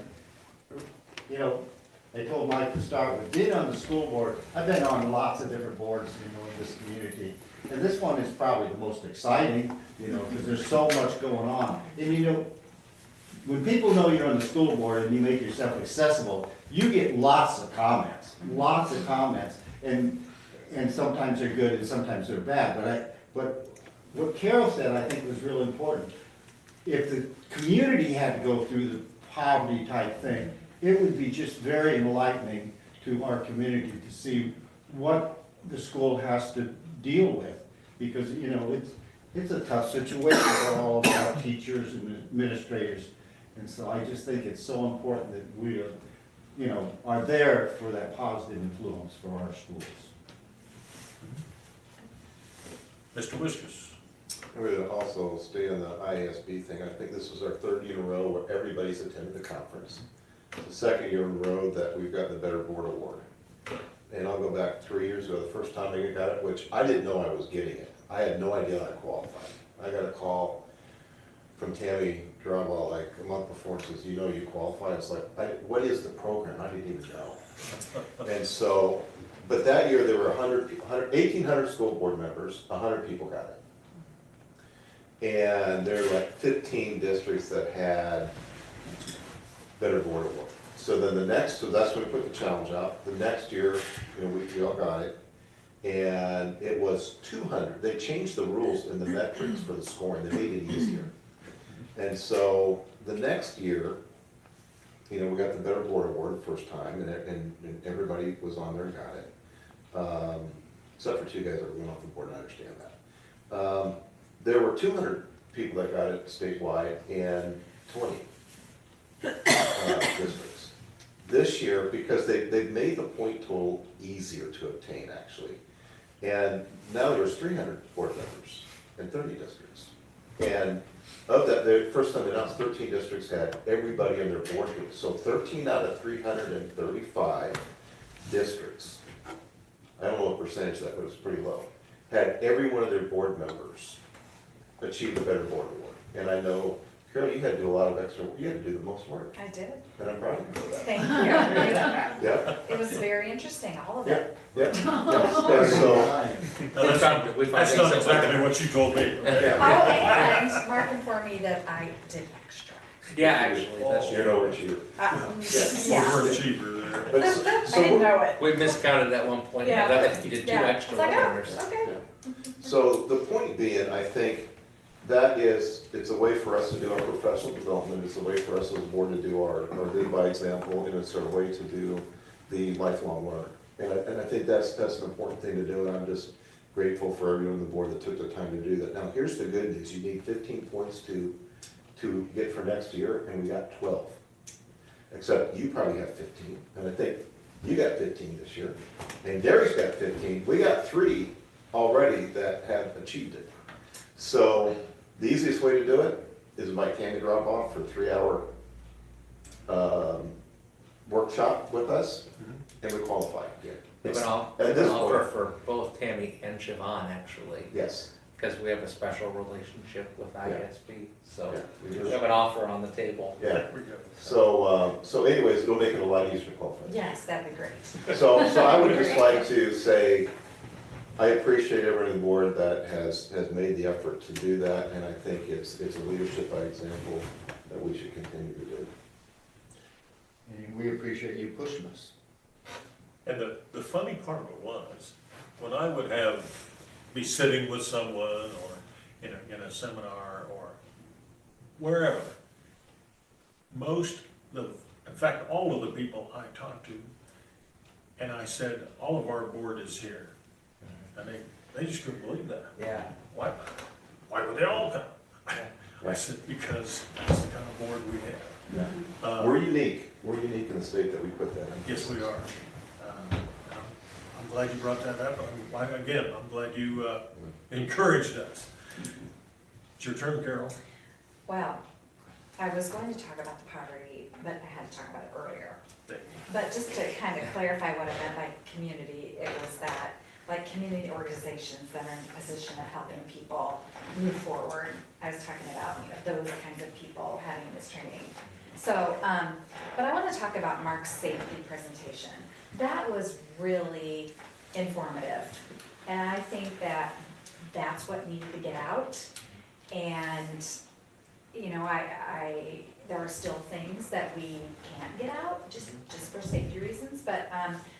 they told Mike to start with, being on the school board, I've been on lots of different boards, in this community. And this one is probably the most exciting, because there's so much going on. And when people know you're on the school board and you make yourself accessible, you get lots of comments, and sometimes they're good and sometimes they're bad. But what Carol said, I think, was real important. If the community had to go through the poverty type thing, it would be just very enlightening to our community to see what the school has to deal with. Because, you know, it's a tough situation for all of our teachers and administrators. And so I just think it's so important that we are, you know, are there for that positive influence for our schools. Mr. Whiskers. We're gonna also stay on the IASB thing. I think this was our third year in a row where everybody's attended the conference. The second year in a row that we've gotten the Better Board Award. And I'll go back 3 years ago, the first time I got it, which I didn't know I was getting it. I had no idea I qualified. I got a call from Tammy Drawball like a month before and says, you know you qualify. It's like, what is the program? I didn't even know. And so, but that year there were 1,800 school board members, 100 people got it. And there were like 15 districts that had Better Board Award. So then the next, so that's when we put the challenge out. The next year, you know, we all got it. And it was 200. They changed the rules and the metrics for the scoring. They made it easier. And so the next year, you know, we got the Better Board Award the first time, and everybody was on there and got it. Except for 2 guys that went off the board, and I understand that. There were 200 people that got it statewide and 20 districts. This year, because they've made the point total easier to obtain, actually. And now there's 300 board members in 30 districts. And of that, the first time they announced 13 districts had everybody in their board group. So 13 out of 335 districts, I don't know what percentage that, but it was pretty low, had every one of their board members achieve the Better Board Award. And I know, Carol, you had to do a lot of extra, you had to do the most work. I did. And I'm proud of you for that. Thank you. Yeah, It was very interesting, all of it. yeah. And so, That's not exactly what you told me. Okay? Oh, and Mark informed me that I did extra. Yeah, actually, that's you're true. no achiever. Yeah. Overachiever there. But I didn't know it. We miscounted at one point, Yeah. I think you did 2 Yeah. extra It's like, oh, numbers. okay. So the point being, I think that is, it's a way for us to do our professional development, it's a way for us as a board to do our lead by example, and it's a way to do the lifelong learner. And I think that's an important thing to do, and I'm just grateful for everyone on the board that took the time to do that. Now, here's the good news, you need 15 points to get for next year, and we got 12. Except you probably have 15, and I think you got 15 this year, and Gary's got 15. We got 3 already that have achieved it. So the easiest way to do it is invite Tammy drop off for a 3-hour workshop with us, and we qualify. Yeah. We have an offer for both Tammy and Siobhan, actually. Yes. Because we have a special relationship with ISB, so Yeah, we we do. have an offer on the table. Yeah. So anyways, it'll make it a lot easier to qualify. Yes, that'd be great. So I would just like to say, I appreciate everyone on the board that has made the effort to do that, and I think it's a leadership by example that we should continue to do. And we appreciate you pushing us. And the funny part of it was, when I would be sitting with someone or in a seminar or wherever, in fact, all of the people I talked to, and I said, all of our board is here. And they just couldn't believe that. Yeah. Why would they all come? I said, because that's the kind of board we have. We're unique in the state that we put that in. Yes, we are. I'm glad you brought that up. I'm glad you encouraged us. It's your turn, Carol. Well, I was going to talk about the poverty, but I had to talk about it earlier. But just to kind of clarify what I meant by community, it was that, like, community organizations that are in a position of helping people move forward. I was talking about, those kinds of people having this training. So, but I want to talk about Mark's safety presentation. That was really informative. And I think that that's what needed to get out. And, there are still things that we can't get out just for safety reasons, but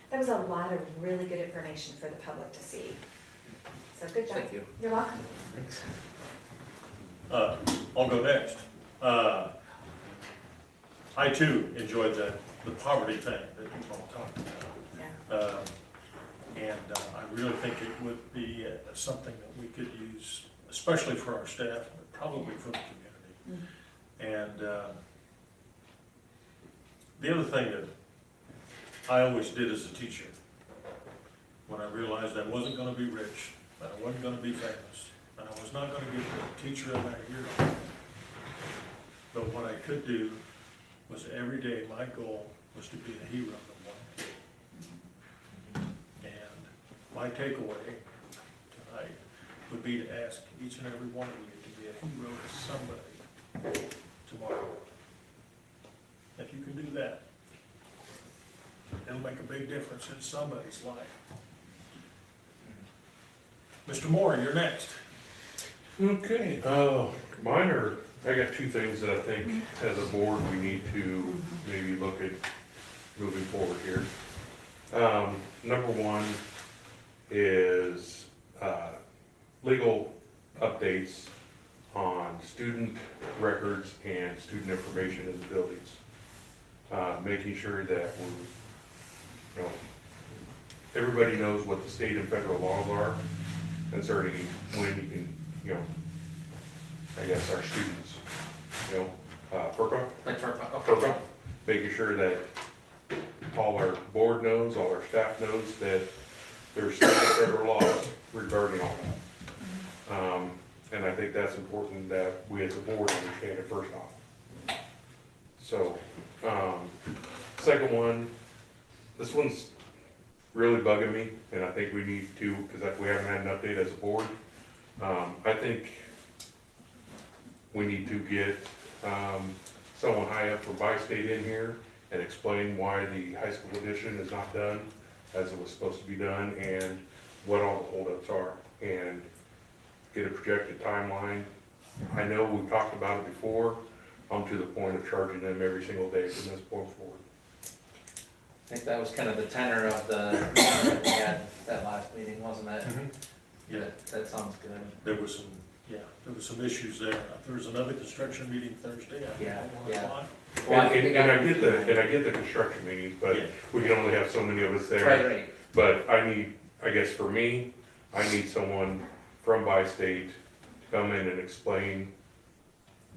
that was a lot of really good information for the public to see. So good job. Thank you. You're welcome. I'll go next. I too enjoyed the poverty thing that you all talked about. And I really think it would be something that we could use, especially for our staff, but probably for the community. And the other thing that I always did as a teacher, when I realized I wasn't gonna be rich, that I wasn't gonna be famous, and I was not gonna get the teacher of that year, but what I could do was every day my goal was to be a hero to one kid. And my takeaway tonight would be to ask each and every one of you to be a hero to somebody tomorrow. If you can do that, it'll make a big difference in somebody's life. Mr. Moore, you're next. Okay, mine are, I got two things that I think as a board we need to maybe look at moving forward here. Number one is, legal updates on student records and student information in the buildings. Making sure that we're, everybody knows what the state and federal laws are concerning when you can, I guess our students, FERPA. Like for, FERPA, making sure that all our board knows, all our staff knows that there's state and federal laws regarding all that. And I think that's important that we as a board understand it first off. So, second one, this one's really bugging me, and I think we need to, because we haven't had an update as a board. I think we need to get someone high up from Bi-State in here and explain why the high school edition is not done as it was supposed to be done, and what all the holdups are, and get a projected timeline. I know we've talked about it before. I'm to the point of charging them every single day from this point forward. I think that was kind of the tenor of the meeting that we had that last meeting, wasn't it? Yeah. That sounds good. There was some issues there. There was another construction meeting Thursday. I think, Yeah, at 1 yeah. o'clock. Well, I And think I get the construction meetings, but Yeah. we can only have so many of us there. Right. But I guess for me, I need someone from Bi-State to come in and explain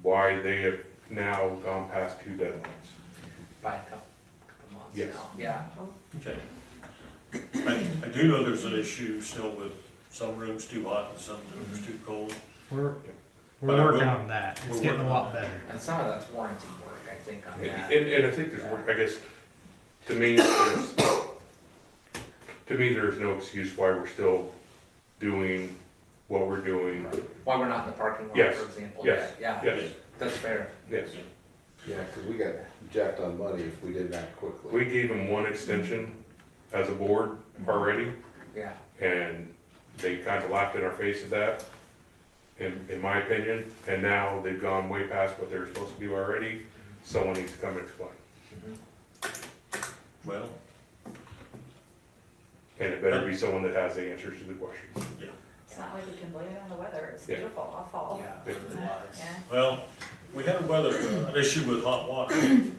why they have now gone past two deadlines. By a couple months Yes. now. Yeah. Okay. I do know there's an issue still with some rooms too hot and some rooms too cold. We're But I working will- on that. we're It's getting a working lot on that. better. And some of that's warranty work, I think, on that. And I think there's, I guess, to me, there's no excuse why we're still doing what we're doing. Why we're not in the parking lot, Yes, for example. yes, Yeah, Yes, that's fair. yes. Yeah, because we got jacked on money if we did that quickly. We gave them one extension as a board already, Yeah. and they kind of laughed in our face at that, in my opinion, and now they've gone way past what they were supposed to do already. Someone needs to come and explain, Well, and it better be someone that has the answers to the questions. It's not like we can blame it on the weather, it's Yeah. beautiful all fall. Yeah, it really was. Yeah. well, we had an issue with hot water, and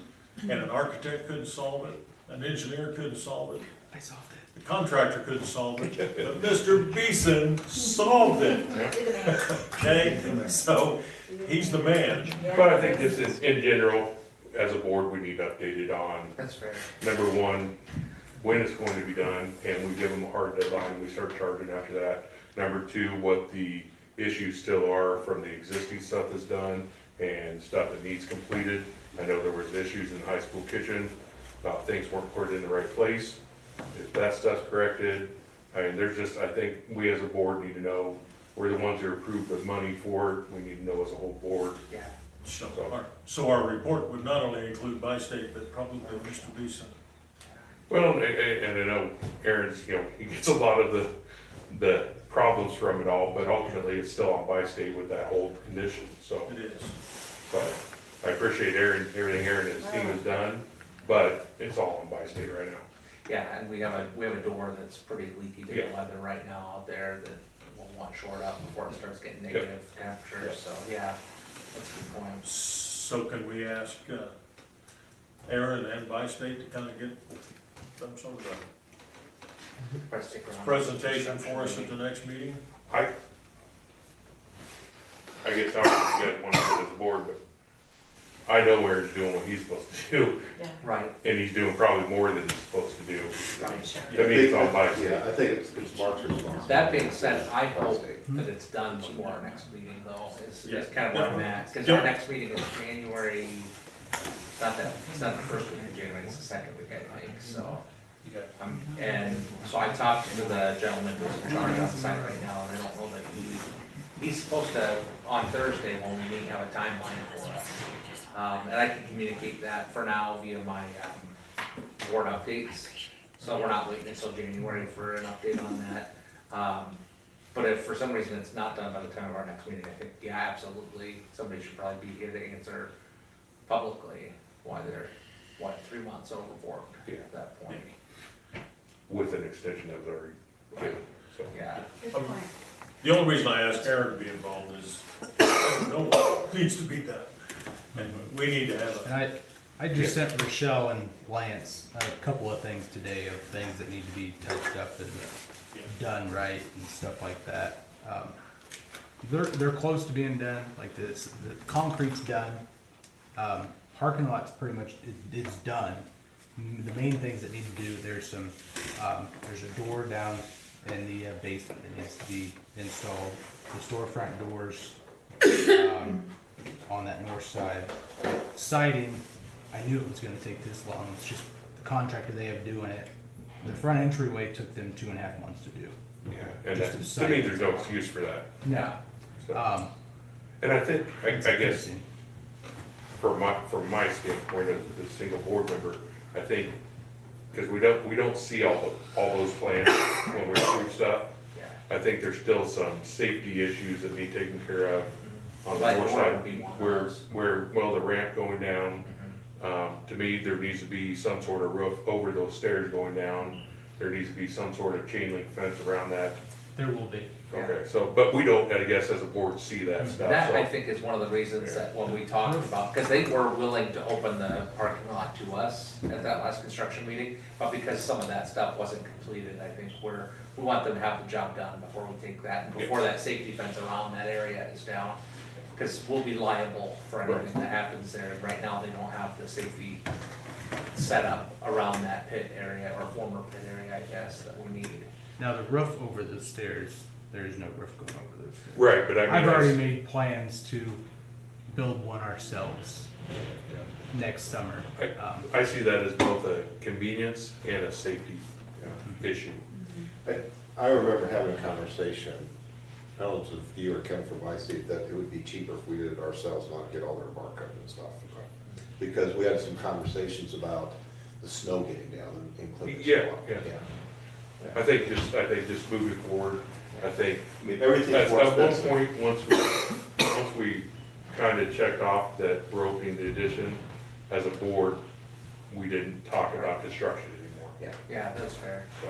an architect couldn't solve it, an engineer couldn't solve it. I solved it. The contractor couldn't solve it, but Mr. Beeson solved it, okay? So, he's the man. But I think this is, in general, as a board, we need updated on, That's fair. number one, when it's going to be done, and we give them a hard deadline, we start charging after that. Number two, what the issues still are from the existing stuff that's done and stuff that needs completed. I know there was issues in the high school kitchen, things weren't put in the right place. If that stuff's corrected, I mean, I think we as a board need to know, we're the ones who approved the money for it, we need to know as a whole board. Yeah. So our report would not only include Bi-State, but probably Mr. Beeson. Well, and I know Aaron's, he gets a lot of the problems from it all, but ultimately it's still on Bi-State with that whole condition, so. It is. But I appreciate everything Aaron and his team has done, but it's all on Bi-State right now. Yeah, and we have a door that's pretty leaky to the Yeah. weather right now out there that we'll want short up before it starts getting negative temperatures, so, yeah, that's a good point. So can we ask Aaron and Bi-State to kind of get some sort of Press stick a around. presentation for us at the next meeting? I guess I don't get one for this board, but I know Aaron's doing what he's supposed to do, Right, and he's doing probably more than he's supposed to do. right. To me, it's all by Yeah, I think it's Mark's responsibility. That being said, I hope that it's done before our next meeting though, is kind of where I'm at, cause our next meeting is January, it's not the first week of January, it's the second week, I think, so. And so I talked to the gentleman who's in charge on site right now, and I don't know that he's supposed to, on Thursday, when we meet, have a timeline for us. And I can communicate that for now via my, board updates, so we're not waiting until January for an update on that. But if for some reason it's not done by the time of our next meeting, I think, yeah, absolutely, somebody should probably be here to answer publicly why they're, 3 months overbooked at that point. with an extension of their, so. Yeah, Good point. The only reason I asked Aaron to be involved is, I don't know what needs to be done. And we need to have And I just sent Rochelle and Lance a couple of things today of things that need to be touched up and done right and stuff like that. They're close to being done, like the concrete's done. Parking lot's pretty much, it's done. The main things that need to do, there's a door down in the basement that needs to be installed. The storefront doors, on that north side. Siding, I knew it was gonna take this long, it's just the contractor they have doing it. The front entryway took them 2.5 months to do. Yeah, and Just that, a to side. me, there's no excuse for that. No. So. And I think, I guess, from my standpoint as a single board member, I think, because we don't see all those plans when we're through stuff. I think there's still some safety issues that need taken care of on the Like north where side, would be one of where, those? the ramp going down. To me, there needs to be some sort of roof over those stairs going down. There needs to be some sort of chain link fence around that. There will be. Okay, so, but we don't, I guess, as a board, see that stuff, that I so. think is one of the reasons that when we talked about, because they were willing to open the parking lot to us at that last construction meeting, but because some of that stuff wasn't completed, I think we want them to have the job done before we take that, and before that safety fence around that area is down. Because we'll be liable for anything that happens there, and right now they don't have the safety set up around that pit area, or former pit area, I guess, that we need. Now, the roof over the stairs, there is no roof going over those stairs. Right, but I mean. I've already that's- made plans to build one ourselves next summer. I see that as both a convenience and a safety issue. I remember having a conversation, I don't know if you or Ken from YC, that it would be cheaper if we did it ourselves, not get all their markup and stuff. Because we had some conversations about the snow getting down in Clemens. Yeah. I think just moving forward, I think, I mean, everything's at more one expensive. point, once we kind of checked off that we're opening the addition, as a board, we didn't talk about construction anymore. Yeah, that's fair. So,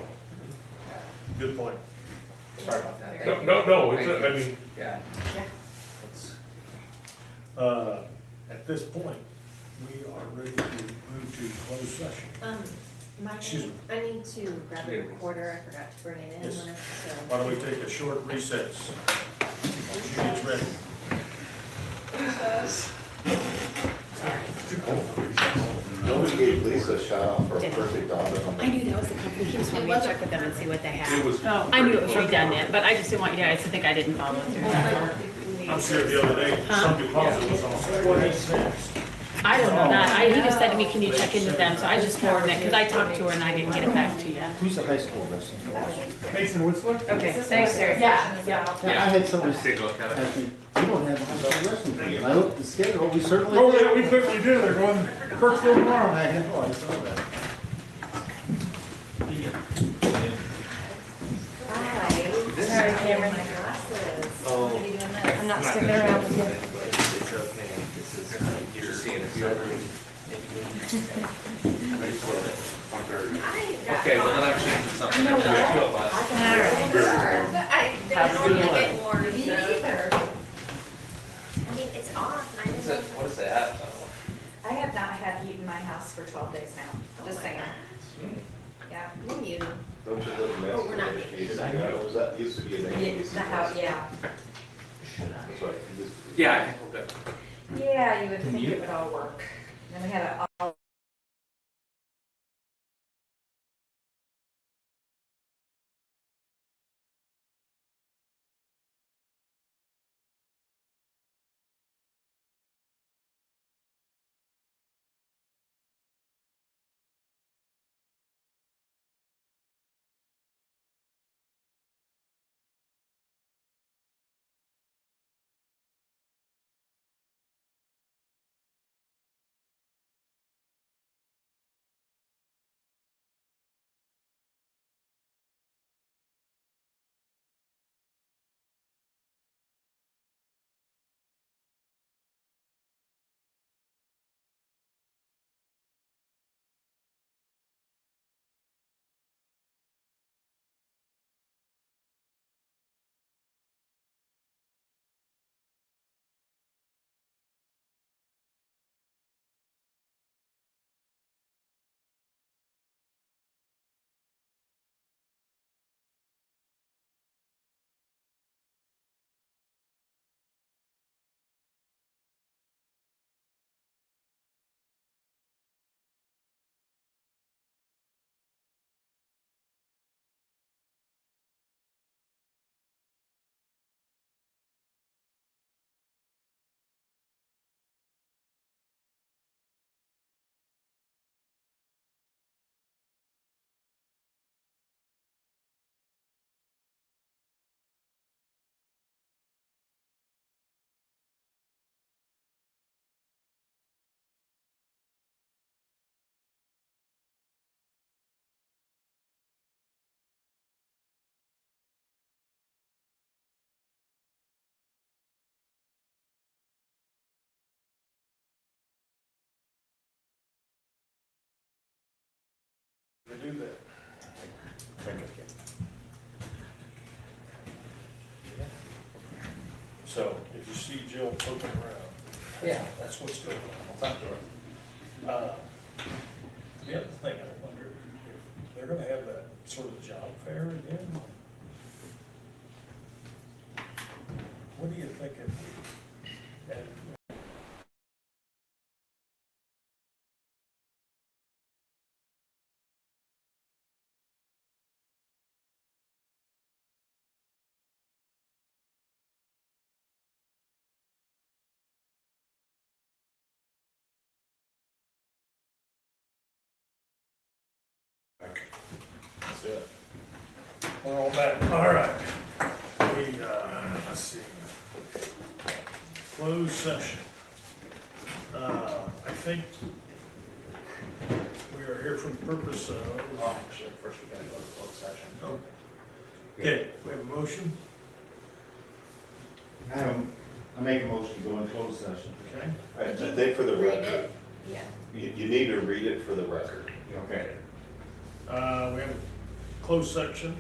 Good point. Sorry about that. No, Thank you. no, it's, Thank you. I mean, Yeah. Uh, At this point, we are ready to move to closed session. Mike, Excuse me. I need to grab a recorder, I forgot to bring it in, Yes. so. Why don't we take a short recess? She gets ready. Nobody gave Lisa a shout out for a perfect audit on I knew that was the company, he was wanting me to check with them and see what they it had. was. Oh, I knew it was redundant, but I just didn't want you guys to think I didn't follow through. I'm sure the other day, somebody positive was on. What is next? I don't know that, he just said to me, can you check in with them, so I just forwarded it, because I talked to her and I didn't get it back to you. Who's the high school wrestling coach? Mason Woodsler? Okay, thanks, sir. Yeah. Yeah, I had somebody Take a look at it. ask me, you don't have a high school wrestling team, and I looked at the schedule, we certainly. Oh, yeah, we certainly do, they're going to Kirksville tomorrow. I had, oh, I saw that. Hi. Sorry, Cameron. My glasses. Oh. I'm gonna be doing this. I'm not sticking around with you. It's okay, this is, you're seeing it. Okay, well then I'm changing something. Sure, but I didn't normally get more, so. I mean, it's off, and I didn't know. What is that? I have not had heat in my house for for 12 days now, just saying. Yeah. We'll mute them. Don't you live in Oh, we're not Massachusetts? getting- Was that used to be a name? The house, yeah. That's right. It used to be. Yeah, I think we're good. Yeah, you would think it would all work. Then we had a To do that. So, if you see Jill poking around, Yeah. that's what's going on. I'll talk to her. The other thing, I wonder if they're gonna have that sort of job fair again? What do you think if we, and that's it. We're all back, all right. We, let's see. Closed session. I think we are here for the purpose of. Oh, actually, first we gotta go to closed session. Okay, we have a motion, I make a motion to go in closed session. okay? I think for the Read record, it. Yeah. you need to read it for the record. Okay. We have a closed section,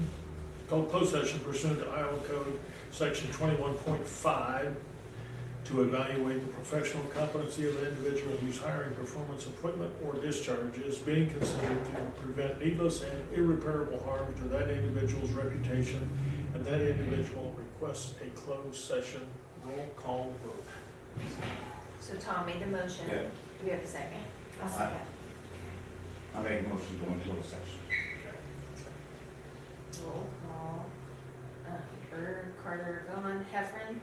closed session pursuant to Iowa Code, section 21.5, to evaluate the professional competency of an individual whose hiring, performance, appointment, or discharge is being considered to prevent needless and irreparable harm to that individual's reputation, and that individual requests a closed session. Roll call vote. So Tom made the motion. Yeah. Do we have a second? I'll second. I make a motion to go in closed session. Roll call. Berg, Carter, gone. Heffron,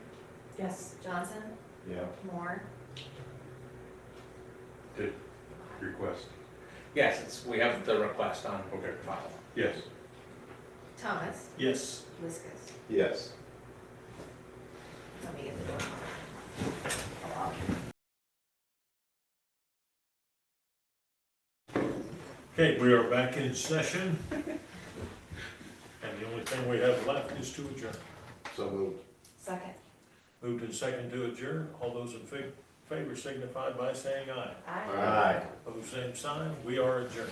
Yes. Johnson, Yeah. Moore. Did request, Yes, we have the request on okay, file. yes. Thomas, Yes. Liskus. Yes. Let me get the door. Okay, we are back in session. And the only thing we have left is to adjourn. So moved. Second. Moved and second to adjourn. All those in favor signify by saying aye. Aye. Aye. Opposed, same sign. We are adjourned.